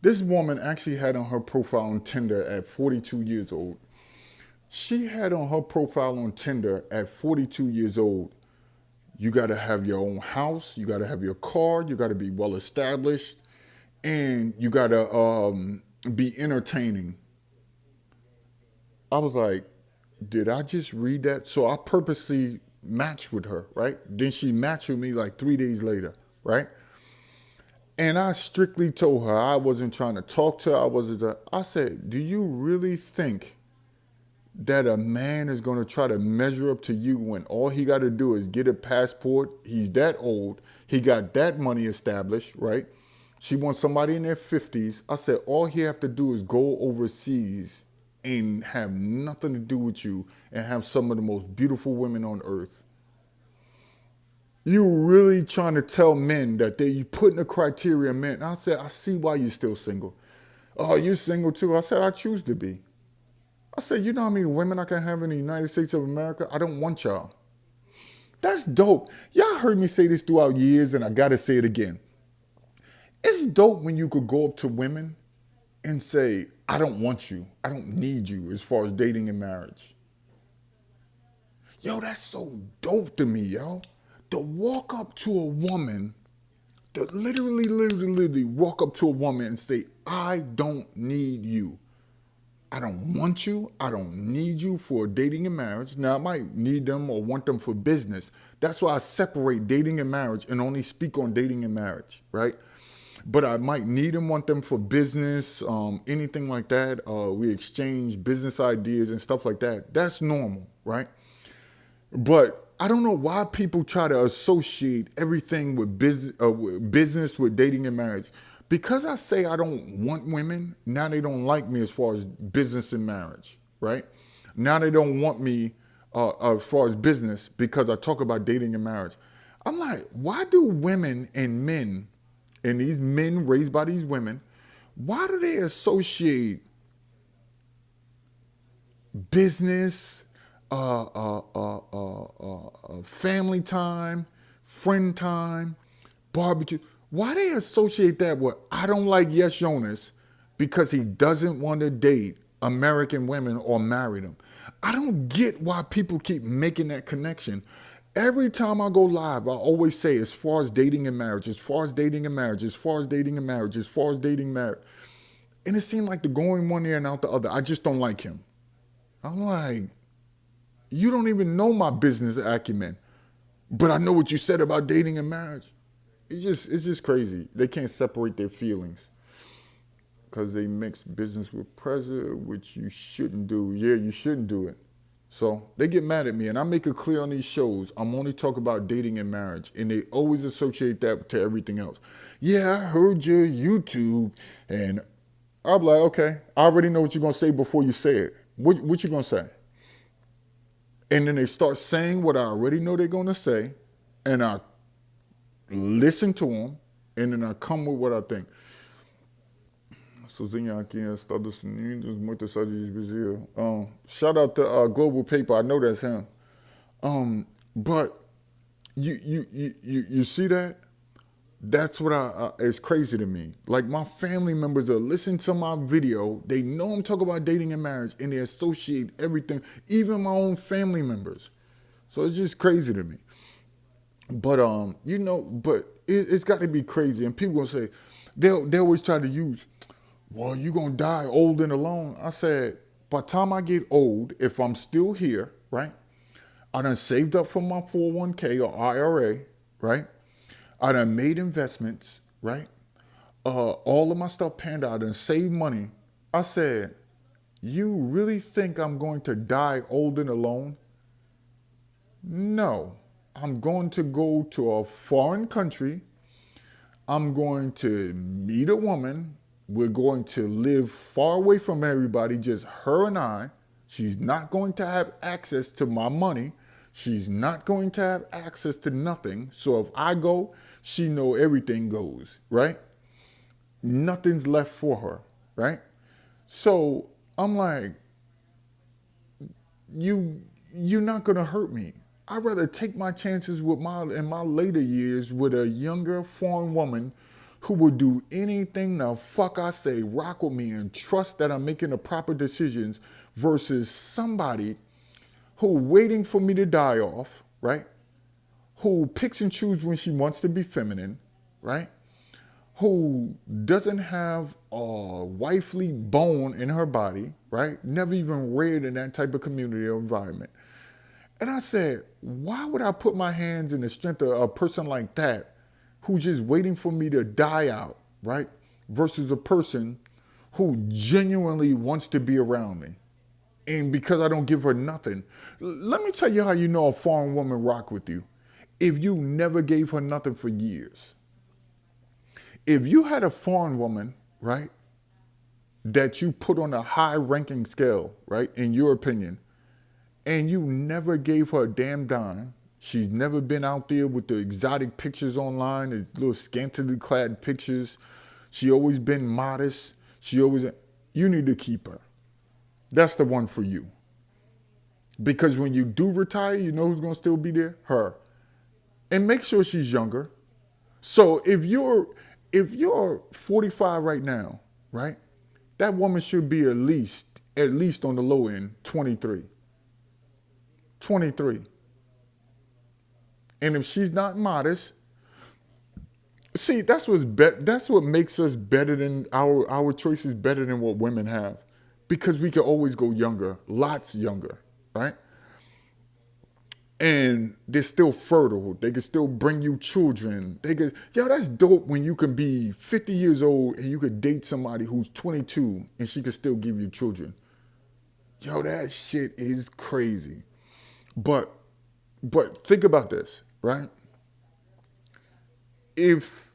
this woman actually had on her profile on Tinder at 42 years old. She had on her profile on Tinder at 42 years old. You got to have your own house. You got to have your car. You got to be well established, and you got to be entertaining. I was like, did I just read that? So I purposely matched with her, right? Then she matched with me like 3 days later, right? And I strictly told her I wasn't trying to talk to her. I said, do you really think that a man is going to try to measure up to you when all he got to do is get a passport? He's that old. He got that money established, right? She wants somebody in their 50s. I said, all he have to do is go overseas and have nothing to do with you and have some of the most beautiful women on earth. You really trying to tell men that you putting the criteria men. And I said, I see why you're still single. Oh, you're single too? I said, I choose to be. I said, you know how many women I can have in the United States of America? I don't want y'all. That's dope. Y'all heard me say this throughout years, and I got to say it again. It's dope when you could go up to women and say, I don't want you. I don't need you as far as dating and marriage. Yo, that's so dope to me, yo. To walk up to a woman, to literally walk up to a woman and say, I don't need you. I don't want you. I don't need you for dating and marriage. Now, I might need them or want them for business. That's why I separate dating and marriage and only speak on dating and marriage, right? But I might need and want them for business, anything like that. We exchange business ideas and stuff like that. That's normal, right? But I don't know why people try to associate everything with business with dating and marriage. Because I say I don't want women, now they don't like me as far as business and marriage, right? Now they don't want me as far as business because I talk about dating and marriage. I'm like, why do women and men, and these men raised by these women, why do they associate business, family time, friend time, barbecue? Why they associate that with I don't like Yes Jonas because he doesn't want to date American women or marry them? I don't get why people keep making that connection. Every time I go live, I always say as far as dating and marriage, as far as dating and marriage, as far as dating and marriage, as far as dating marriage. And it seemed like they're going one ear and out the other. I just don't like him. I'm like, you don't even know my business acumen, but I know what you said about dating and marriage. It's just crazy. They can't separate their feelings because they mix business with pleasure, which you shouldn't do. Yeah, you shouldn't do it. So they get mad at me, and I make it clear on these shows, I'm only talking about dating and marriage, and they always associate that to everything else. Yeah, I heard your YouTube, and I'm like, okay, I already know what you're gonna say before you say it. What you gonna say? And then they start saying what I already know they're gonna say, and I listen to them, and then I come with what I think. Sozinha aqui em Estados Unidos, muitas saudades de Brazil. Shout out to Global Paper. I know that's him. But you see that? That's what it's crazy to me. Like my family members are listening to my video. They know I'm talking about dating and marriage, and they associate everything, even my own family members. So it's just crazy to me. But it's got to be crazy. And people gonna say they always try to use, well, you gonna die old and alone. I said, by the time I get old, if I'm still here, right? I done saved up for my 401k or IRA, right? I done made investments, right? All of my stuff panned out and saved money. I said, you really think I'm going to die old and alone? No. I'm going to go to a foreign country. I'm going to meet a woman. We're going to live far away from everybody, just her and I. She's not going to have access to my money. She's not going to have access to nothing. So if I go, she know everything goes, right? Nothing's left for her, right? So I'm like, you're not gonna hurt me. I'd rather take my chances in my later years with a younger foreign woman who will do anything the fuck I say, rock with me, and trust that I'm making the proper decisions versus somebody who waiting for me to die off, right? Who picks and chooses when she wants to be feminine, right? Who doesn't have a wifely bone in her body, right? Never even reared in that type of community or environment. And I said, why would I put my hands in the strength of a person like that who's just waiting for me to die out, right? Versus a person who genuinely wants to be around me. And because I don't give her nothing. Let me tell you how you know a foreign woman rock with you. If you never gave her nothing for years. If you had a foreign woman, right, that you put on a high ranking scale, right, in your opinion, and you never gave her a damn dime, she's never been out there with the exotic pictures online, the little scantily clad pictures, she always been modest, you need to keep her. That's the one for you. Because when you do retire, you know who's gonna still be there? Her. And make sure she's younger. So if you're 45 right now, right? That woman should be at least on the low end, 23. 23. And if she's not modest, see, that's what makes us better than our choices better than what women have. Because we can always go younger, lots younger, right? And they're still fertile. They can still bring you children. That's dope when you can be 50 years old and you could date somebody who's 22 and she can still give you children. Yo, that shit is crazy. But think about this, right? If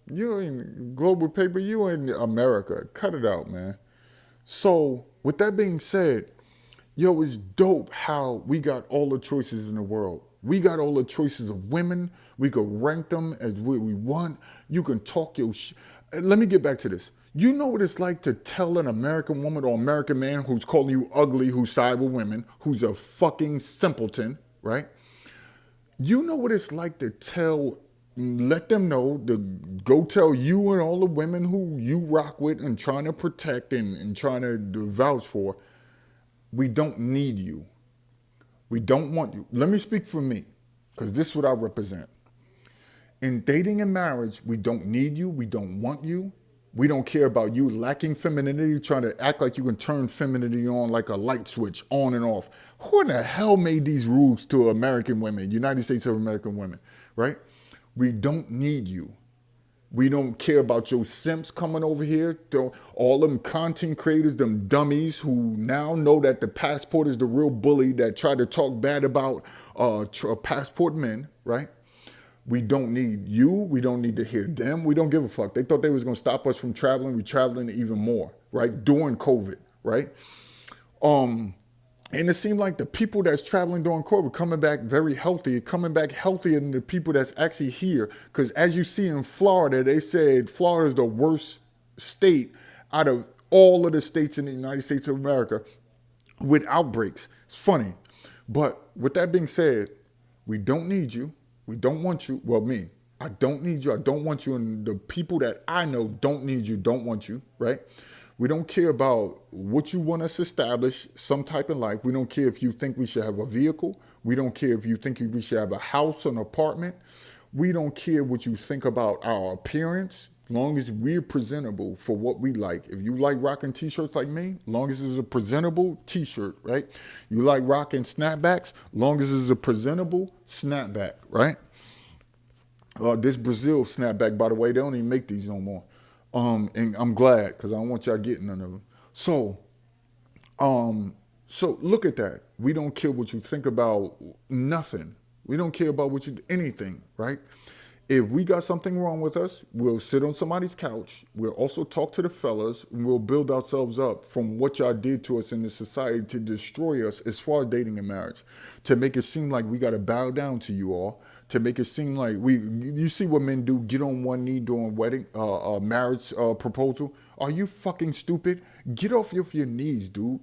you're in global paper, you're in America. Cut it out, man. So, with that being said, yo, it's dope how we got all the choices in the world. We got all the choices of women. We can rank them as what we want. You can talk your shit. Let me get back to this. You know what it's like to tell an American woman or American man who's calling you ugly, who's side with women, who's a fucking simpleton, right? You know what it's like to let them know to go tell you and all the women who you rock with and trying to protect and trying to vouch for, we don't need you. We don't want you. Let me speak for me, because this is what I represent. In dating and marriage, we don't need you. We don't want you. We don't care about you lacking femininity, trying to act like you can turn femininity on like a light switch, on and off. Who in the hell made these rules to American women, United States of American women, right? We don't need you. We don't care about your simps coming over here. All them content creators, them dummies who now know that the passport is the real bully that try to talk bad about passport men, right? We don't need you. We don't need to hear them. We don't give a fuck. They thought they was going to stop us from traveling. We're traveling even more, right? During COVID, right? And it seemed like the people that's traveling during COVID coming back very healthy, coming back healthier than the people that's actually here. Because as you see in Florida, they said Florida is the worst state out of all of the states in the United States of America with outbreaks. It's funny. But with that being said, we don't need you. We don't want you. Well, me. I don't need you. I don't want you. And the people that I know don't need you, don't want you, right? We don't care about what you want us to establish, some type of life. We don't care if you think we should have a vehicle. We don't care if you think we should have a house or an apartment. We don't care what you think about our appearance, long as we're presentable for what we like. If you like rocking t-shirts like me, long as it's a presentable t-shirt, right? You like rocking snapbacks, long as it's a presentable snapback, right? This Brazil snapback, by the way, they don't even make these no more. And I'm glad because I don't want y'all getting none of them. So look at that. We don't care what you think about nothing. We don't care about what you anything, right? If we got something wrong with us, we'll sit on somebody's couch. We'll also talk to the fellas, and we'll build ourselves up from what y'all did to us in this society to destroy us as far as dating and marriage, to make it seem like we got to bow down to you all, to make it seem like you see what men do, get on one knee during wedding, marriage proposal. Are you fucking stupid? Get off your knees, dude.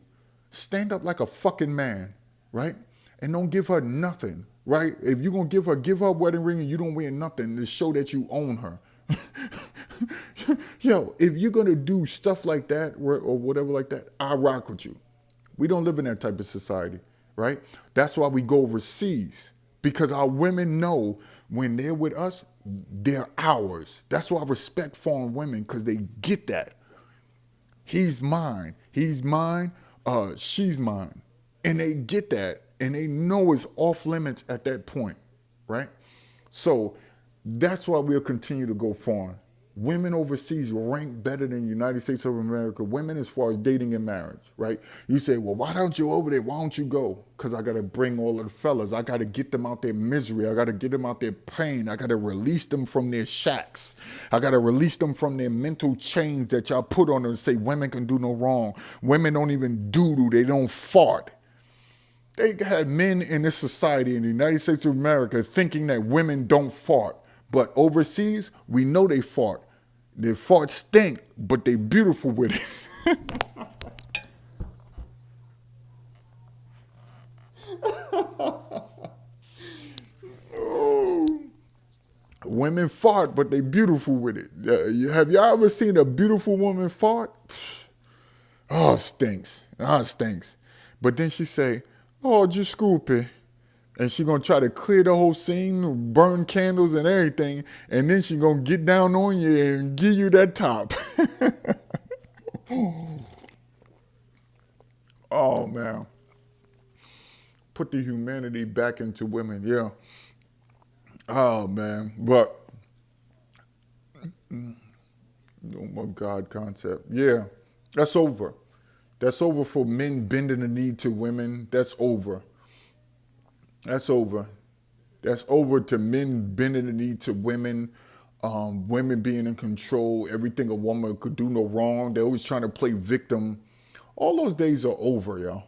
Stand up like a fucking man, right? And don't give her nothing, right? If you're going to give her a wedding ring and you don't wear nothing to show that you own her. Yo, if you're going to do stuff like that or whatever like that, I rock with you. We don't live in that type of society, right? That's why we go overseas, because our women know when they're with us, they're ours. That's why I respect foreign women, because they get that. He's mine. He's mine. She's mine. And they get that. And they know it's off limits at that point, right? So that's why we'll continue to go foreign. Women overseas rank better than the United States of America. Women as far as dating and marriage, right? You say, well, why don't you over there? Why don't you go? Because I got to bring all of the fellas. I got to get them out their misery. I got to get them out their pain. I got to release them from their shacks. I got to release them from their mental chains that y'all put on them and say women can do no wrong. Women don't even doo-doo. They don't fart. They had men in this society in the United States of America thinking that women don't fart. But overseas, we know they fart. Their farts stink, but they beautiful with it. Oh. Women fart, but they beautiful with it. Have y'all ever seen a beautiful woman fart? Oh, it stinks. Oh, it stinks. But then she say, oh, just scoop it. And she gonna try to clear the whole scene, burn candles and everything, and then she gonna get down on you and give you that top. Oh man. Put the humanity back into women, yeah. Oh man. But oh my God concept. Yeah. That's over. That's over for men bending the knee to women. That's over. That's over. That's over to men bending the knee to women, women being in control, everything a woman could do no wrong. They're always trying to play victim. All those days are over, y'all.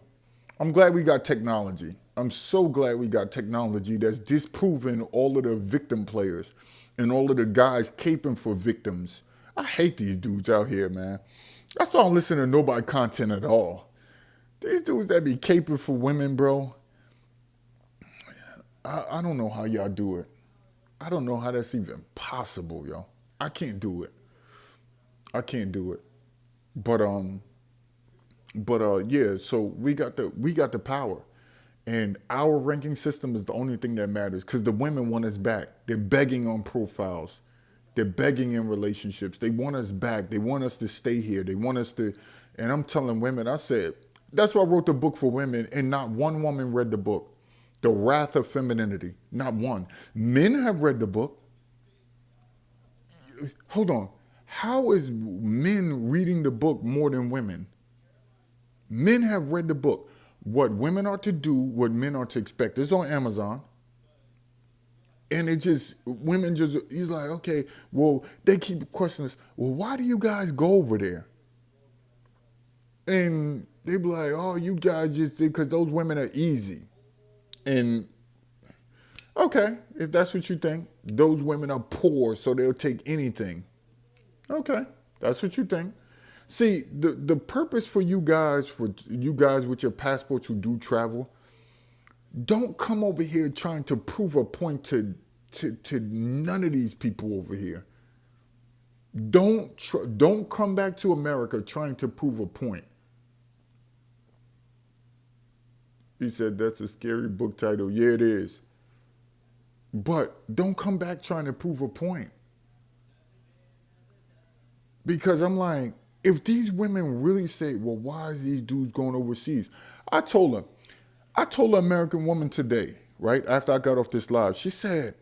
I'm glad we got technology. I'm so glad we got technology that's disproving all of the victim players and all of the guys caping for victims. I hate these dudes out here, man. That's why I don't listen to nobody content at all. These dudes that be caping for women, bro. I don't know how y'all do it. I don't know how that's even possible, y'all. I can't do it. I can't do it. But yeah, so we got the power. And our ranking system is the only thing that matters, because the women want us back. They're begging on profiles. They're begging in relationships. They want us back. They want us to stay here. They want us to, and I'm telling women, I said, that's why I wrote the book for women, and not one woman read the book. The Wrath of Femininity. Not one. Men have read the book. Hold on. How is men reading the book more than women? Men have read the book. What women are to do, what men are to expect. It's on Amazon. And women he's like, okay, well, they keep questioning us. Well, why do you guys go over there? And They be like, oh, you guys just did because those women are easy. And okay, if that's what you think, those women are poor, so they'll take anything. Okay, that's what you think. See, the purpose for you guys with your passports who do travel, don't come over here trying to prove a point to none of these people over here. Don't come back to America trying to prove a point. He said that's a scary book title. Yeah, it is. But don't come back trying to prove a point. Because I'm like, if these women really say, well, why is these dudes going overseas? I told her, I told an American woman today, right, after I got off this live, she said,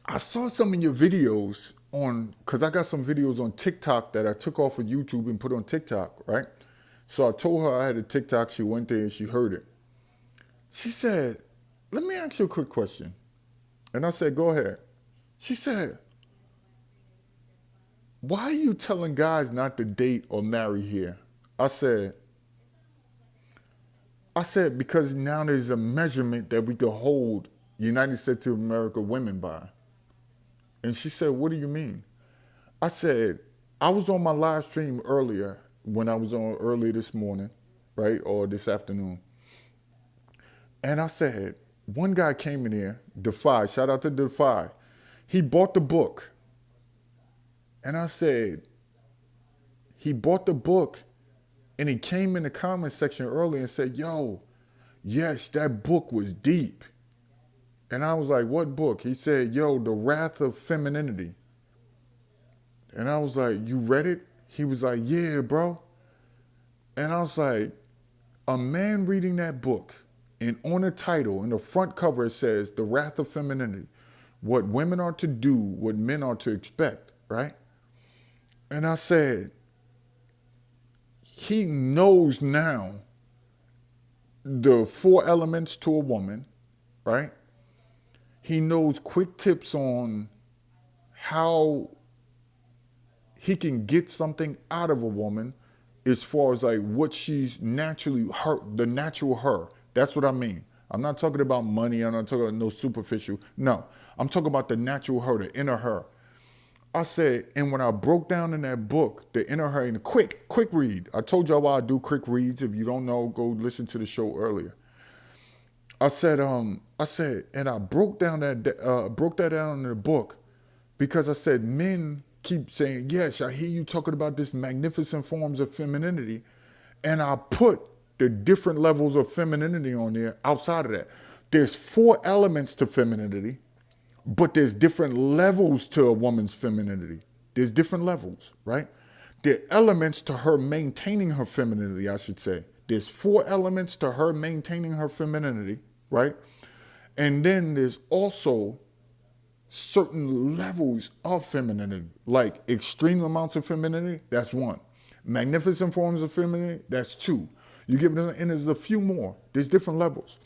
I saw some of your videos on, because I got some videos on TikTok that I took off of YouTube and put on TikTok, right? So I told her I had a TikTok. She went there and she heard it. She said, let me ask you a quick question. And I said, go ahead. She said, why are you telling guys not to date or marry here? I said, because now there's a measurement that we could hold United States of America women by. And she said, what do you mean? I said, I was on my live stream earlier when I was on early this morning, right? Or this afternoon. And I said, one guy came in here, Defy, shout out to Defy. He bought the book. And I said, he bought the book and he came in the comment section earlier and said, yo, yes, that book was deep. And I was like, what book? He said, yo, The Wrath of Femininity. And I was like, you read it? He was like, yeah, bro. And I was like, a man reading that book, and on the title, in the front cover, it says, The Wrath of Femininity. What women are to do, what men are to expect, right? And I said, he knows now the 4 elements to a woman, right? He knows quick tips on how he can get something out of a woman as far as like what she's naturally, her, the natural her. That's what I mean. I'm not talking about money. I'm not talking about no superficial. No, I'm talking about the natural her, the inner her. I said, and when I broke down in that book, the inner her, in a quick read. I told y'all why I do quick reads. If you don't know, go listen to the show earlier. I said, and I broke that down in the book because I said, men keep saying, yes, I hear you talking about this magnificent forms of femininity. And I put the different levels of femininity on there outside of that. There's 4 elements to femininity. But there's different levels to a woman's femininity. There's different levels, right? There are elements to her maintaining her femininity, I should say. There's 4 elements to her maintaining her femininity, right? And then there's also certain levels of femininity, like extreme amounts of femininity, that's 1. Magnificent forms of femininity, that's 2. You give it, and there's a few more. There's different levels.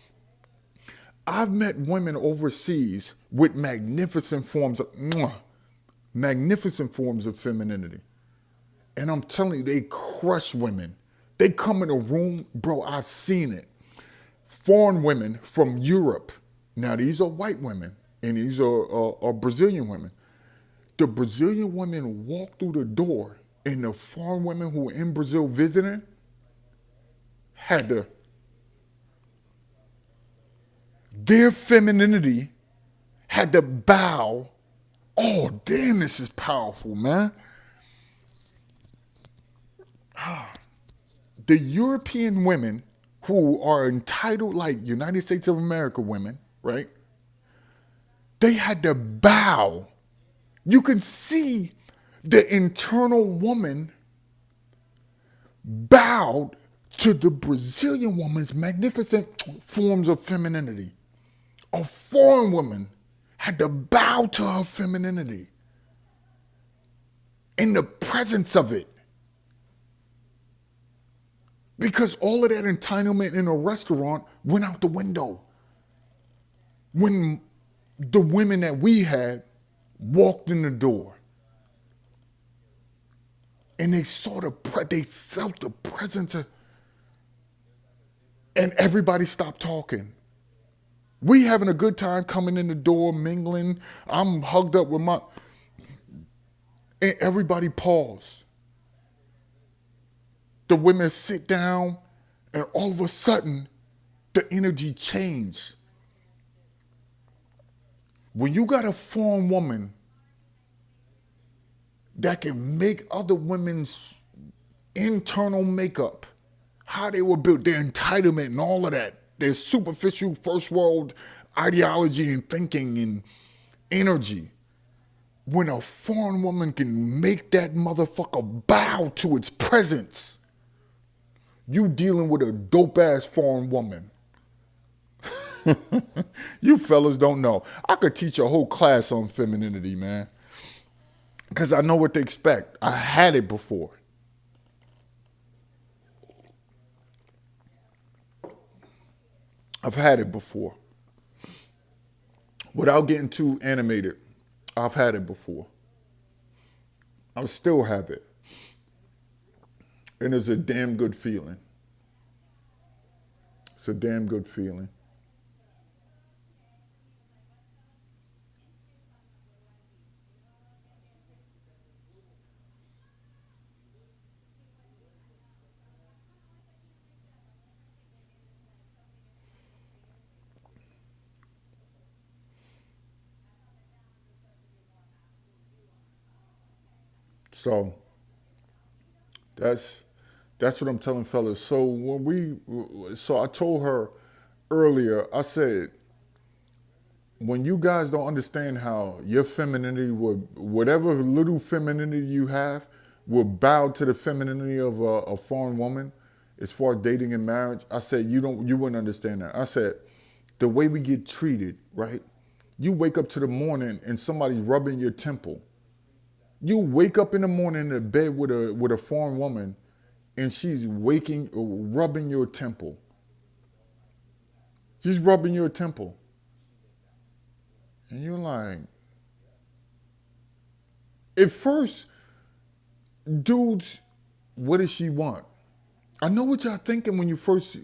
I've met women overseas with magnificent forms of femininity. And I'm telling you, they crush women. They come in a room, bro, I've seen it. Foreign women from Europe. Now, these are white women, and these are Brazilian women. The Brazilian women walk through the door, and the foreign women who were in Brazil visiting had to, their femininity had to bow. Oh, damn, this is powerful, man. The European women who are entitled like United States of America women, right? They had to bow. You can see the internal woman bowed to the Brazilian woman's magnificent forms of femininity. A foreign woman had to bow to her femininity in the presence of it. Because all of that entitlement in a restaurant went out the window when the women that we had walked in the door. And they saw they felt the presence of, and everybody stopped talking. We having a good time coming in the door, mingling. I'm hugged up with my, and everybody paused. The women sit down, and all of a sudden, the energy changed. When you got a foreign woman that can make other women's internal makeup, how they were built, their entitlement and all of that, their superficial first world ideology and thinking and energy. When a foreign woman can make that motherfucker bow to its presence, you dealing with a dope ass foreign woman. You fellas don't know. I could teach a whole class on femininity, man. Because I know what to expect. I had it before. I've had it before. Without getting too animated, I've had it before. I still have it. And it's a damn good feeling. It's a damn good feeling. So that's that's what I'm telling fellas. So I told her earlier, I said, when you guys don't understand how your femininity will, whatever little femininity you have, will bow to the femininity of a foreign woman, as far as dating and marriage, I said you wouldn't understand that. I said, the way we get treated, right? You wake up to the morning and somebody's rubbing your temple. You wake up in the morning in bed with a foreign woman, and she's rubbing your temple. She's rubbing your temple. And you're like, at first, dudes, what does she want? I know what y'all thinking when you first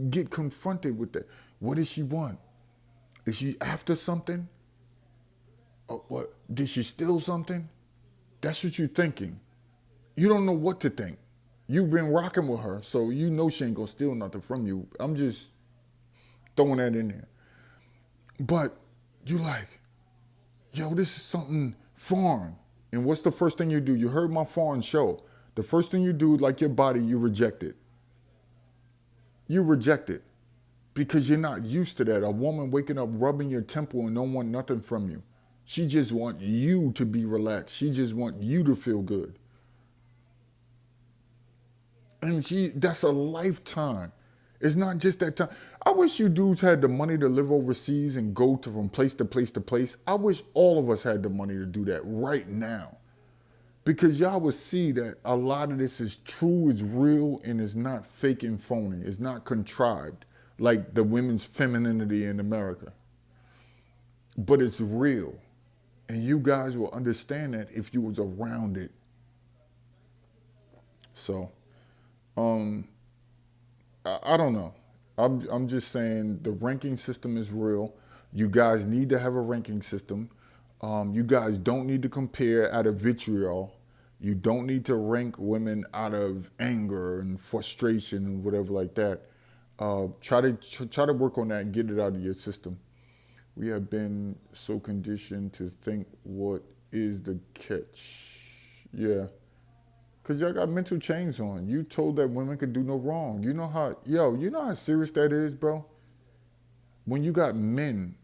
get confronted with that. What does she want? Is she after something? What? Did she steal something? That's what you're thinking. You don't know what to think. You've been rocking with her, so you know she ain't gonna steal nothing from you. I'm just throwing that in there. But you like, yo, this is something foreign. And what's the first thing you do? You heard my foreign show. The first thing you do, like your body, you reject it. You reject it because you're not used to that. A woman waking up, rubbing your temple and don't want nothing from you. She just want you to be relaxed. She just want you to feel good. And that's a lifetime. It's not just that time. I wish you dudes had the money to live overseas and go from place to place to place. I wish all of us had the money to do that right now. Because y'all would see that a lot of this is true, is real, and is not fake and phony. It's not contrived like the women's femininity in America. But it's real. And you guys will understand that if you was around it. So, I don't know. I'm just saying the ranking system is real. You guys need to have a ranking system. You guys don't need to compare out of vitriol. You don't need to rank women out of anger and frustration and whatever like that. Try to work on that and get it out of your system. We have been so conditioned to think, what is the catch? Yeah. Because y'all got mental chains on. You told that women could do no wrong. You know how serious that is, bro? When you got men,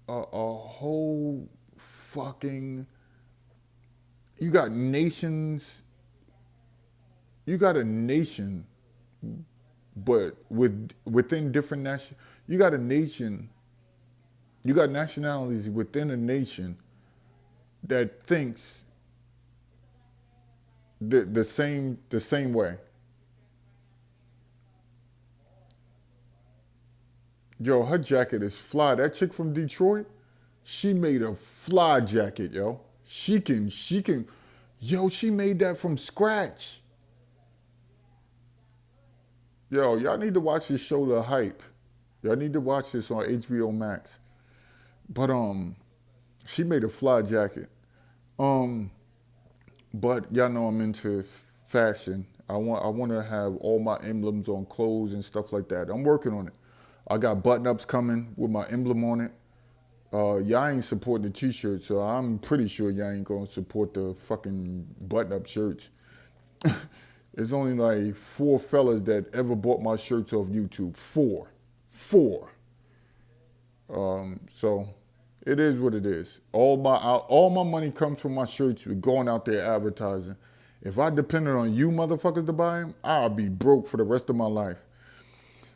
a whole fucking, you got nations, you got a nation, but within different nations, you got a nation, you got nationalities within a nation that thinks the same way. Yo, her jacket is fly. That chick from Detroit, she made a fly jacket, yo. She can. Yo, she made that from scratch. Yo, y'all need to watch this show, The Hype. Y'all need to watch this on HBO Max. But she made a fly jacket. Um, but y'all know I'm into fashion. I want to have all my emblems on clothes and stuff like that. I'm working on it. I got button ups coming with my emblem on it. Y'all ain't supporting the t-shirt, so I'm pretty sure y'all ain't gonna support the fucking button-up shirts. There's only like 4 fellas that ever bought my shirts off YouTube. Four. So it is what it is. All my money comes from my shirts. We're going out there advertising. If I depended on you motherfuckers to buy them, I'll be broke for the rest of my life.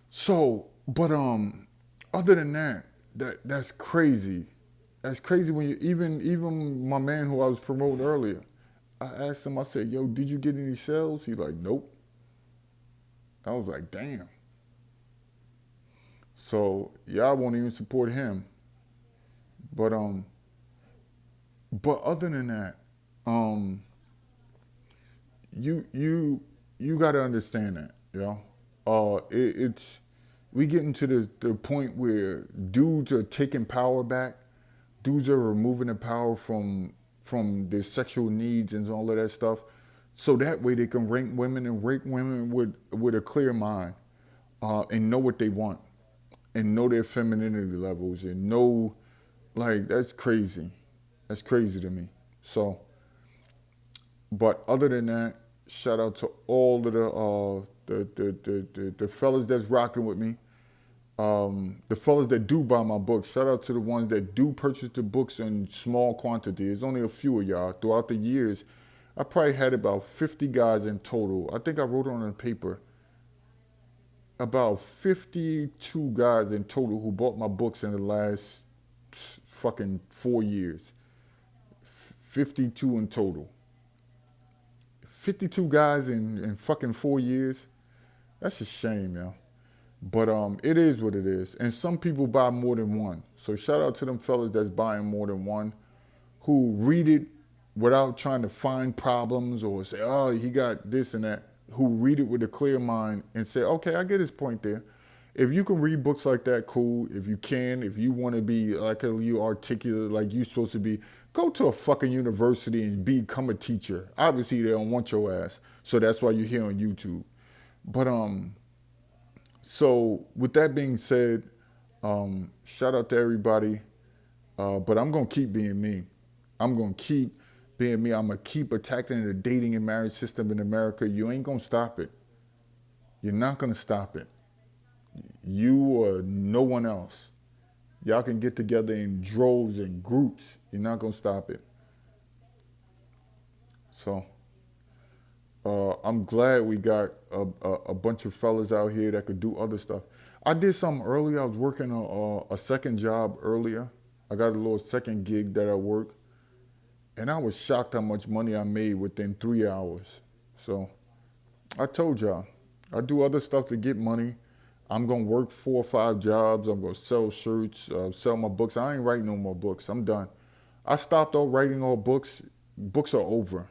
So, but other than that, that's crazy. That's crazy when you even my man who I was promoting earlier. I asked him. I said, "Yo, did you get any sales?" He like, "Nope." I was like, "Damn." So y'all won't even support him. But but other than that, um, you got to understand that, you know. It's we getting to the point where dudes are taking power back. Dudes are removing the power from their sexual needs and all of that stuff, so that way they can rank women and rape women with a clear mind, and know what they want, and know their femininity levels, and know, like, that's crazy. That's crazy to me. So, but other than that, shout out to all of the fellas that's rocking with me. The fellas that do buy my books. Shout out to the ones that do purchase the books in small quantity. There's only a few of y'all. Throughout the years, I probably had about 50 guys in total. I think I wrote on the paper about 52 guys in total who bought my books in the last fucking 4 years. 52 in total. 52 guys in fucking 4 years. That's a shame, yo. But it is what it is. And some people buy more than one. So shout out to them fellas that's buying more than one, who read it without trying to find problems or say, oh, he got this and that, who read it with a clear mind and say, okay, I get his point there. If you can read books like that, cool. If you can, if you want to be like you articulate, like you supposed to be, go to a fucking university and become a teacher. Obviously, they don't want your ass. So that's why you're here on YouTube. But so with that being said, shout out to everybody. But I'm gonna keep being me. I'm gonna keep being me. I'm gonna keep attacking the dating and marriage system in America. You ain't gonna stop it. You're not gonna stop it. You or no one else. Y'all can get together in droves and groups. You're not gonna stop it. So I'm glad we got a bunch of fellas out here that could do other stuff. I did something earlier. I was working a second job earlier. I got a little second gig that I work, and I was shocked how much money I made within 3 hours. So I told y'all, I do other stuff to get money. I'm gonna work 4 or 5 jobs. I'm gonna sell shirts, sell my books. I ain't writing no more books. I'm done. I stopped all writing all books. Books are over.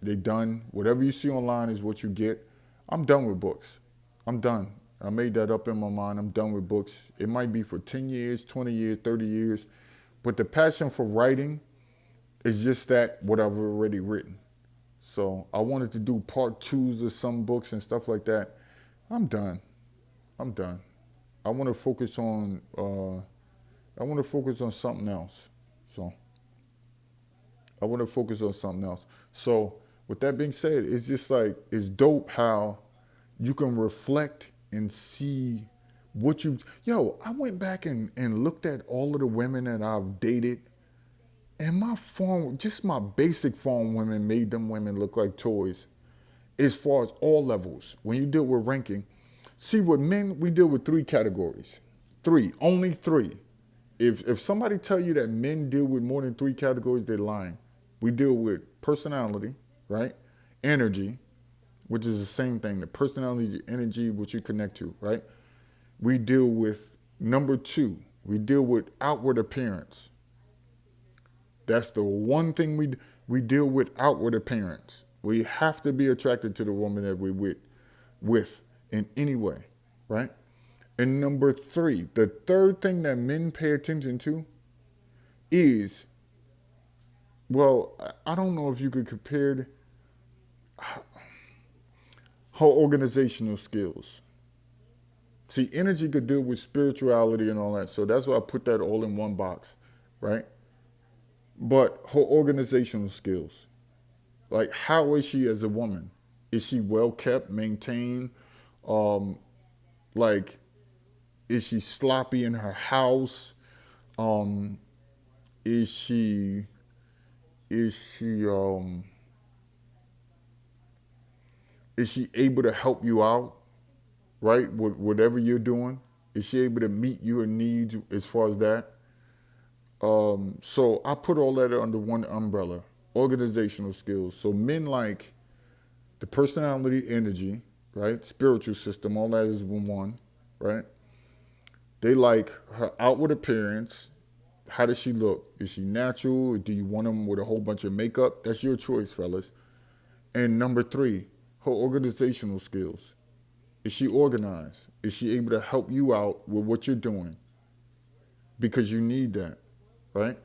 They done. Whatever you see online is what you get. I'm done with books. I'm done. I made that up in my mind. I'm done with books. It might be for 10 years, 20 years, 30 years. But the passion for writing is just that, what I've already written. So I wanted to do part twos of some books and stuff like that. I'm done. I'm done. I want to focus on something else. So I want to focus on something else. So with that being said, it's just like, it's dope how you can reflect and see what you, yo, I went back and looked at all of the women that I've dated, and my phone, just my basic phone women made them women look like toys as far as all levels. When you deal with ranking, see, with men, we deal with 3 categories. Only three. If somebody tell you that men deal with more than 3 categories, they're lying. We deal with personality, right? Energy, which is the same thing. The personality, the energy, which you connect to, right? We deal with number 2. We deal with outward appearance. That's the one thing we deal with outward appearance. We have to be attracted to the woman that we're with in any way, right? And number three, the third thing that men pay attention to is, well, I don't know if you could compare her organizational skills. See, energy could deal with spirituality and all that, so that's why I put that all in one box, right? But her organizational skills, like how is she as a woman? Is she well kept, maintained? Um, like, is she sloppy in her house? Um, is she is she is she able to help you out, right? With whatever you're doing, is she able to meet your needs as far as that? So I put all that under one umbrella, organizational skills. So men like the personality, energy, right? Spiritual system, all that is in one, right? They like her outward appearance. How does she look? Is she natural? Or do you want them with a whole bunch of makeup? That's your choice, fellas. And number three, her organizational skills. Is she organized? Is she able to help you out with what you're doing? Because you need that, right?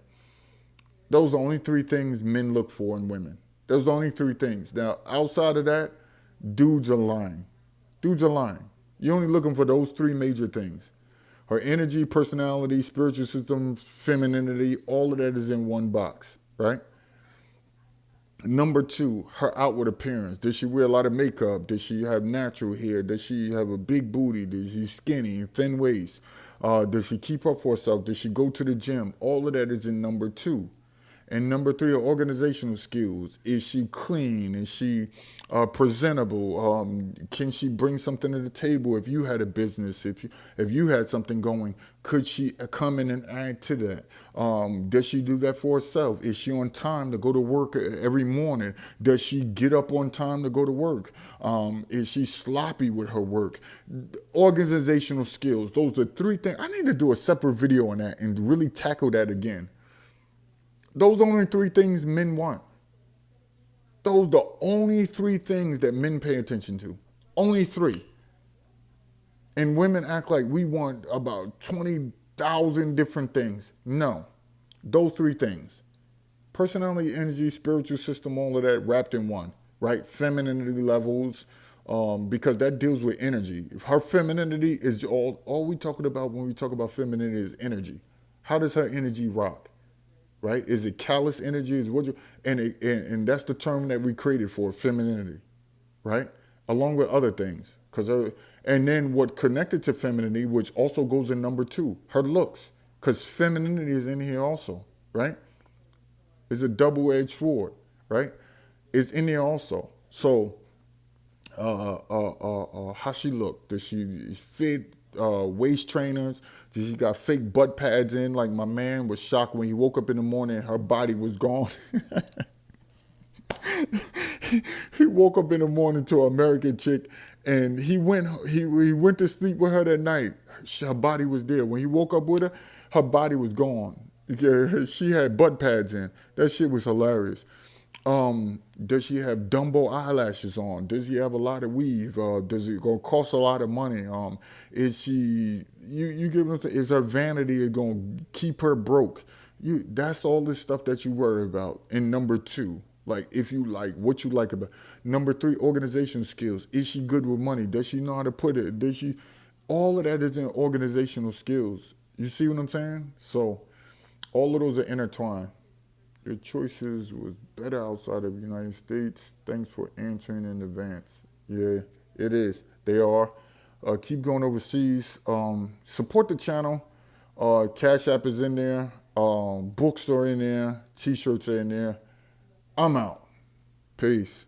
Those are the only three things men look for in women. Those are the only three things. Now, outside of that, dudes are lying. Dudes are lying. You're only looking for those three major things. Her energy, personality, spiritual system, femininity, all of that is in one box, right? Number two, her outward appearance. Does she wear a lot of makeup? Does she have natural hair? Does she have a big booty? Does she skinny, thin waist? Does she keep up for herself? Does she go to the gym? All of that is in number two. And number three are organizational skills. Is she clean? Is she presentable? Can she bring something to the table? If you had a business, if you had something going, could she come in and add to that? Does she do that for herself? Is she on time to go to work every morning? Does she get up on time to go to work? Is she sloppy with her work? Organizational skills. Those are three things. I need to do a separate video on that and really tackle that again. Those are the only three things men want. Those are the only three things that men pay attention to. Only three. And women act like we want about 20,000 different things. No. Those three things. Personality, energy, spiritual system, all of that wrapped in one, right? Femininity levels, because that deals with energy. If her femininity is all we talking about when we talk about femininity is energy. How does her energy rock? Right? Is it callous energy? Is what you and that's the term that we created for femininity, right? Along with other things, and then what connected to femininity, which also goes in number two, her looks, because femininity is in here also, right? It's a double-edged sword, right? It's in there also. So, how she look? Does she fit? Waist trainers? She got fake butt pads in. Like my man was shocked when he woke up in the morning and her body was gone. He woke up in the morning to an American chick and he went to sleep with her that night. Her body was there. When he woke up with her, her body was gone. She had butt pads in. That shit was hilarious. Does she have Dumbo eyelashes on? Does she have a lot of weave? Does it gonna cost a lot of money? Is she you give them? Is her vanity gonna keep her broke? That's all this stuff that you worry about. And number two, like if you like what you like about. Number three, organization skills. Is she good with money? Does she know how to put it? Does she? All of that is in organizational skills. You see what I'm saying? So all of those are intertwined. Your choices was better outside of the United States. Thanks for answering in advance. Yeah, it is. They are. Keep going overseas. Support the channel. Cash App is in there. Bookstore in there. T-shirts are in there. I'm out. Peace.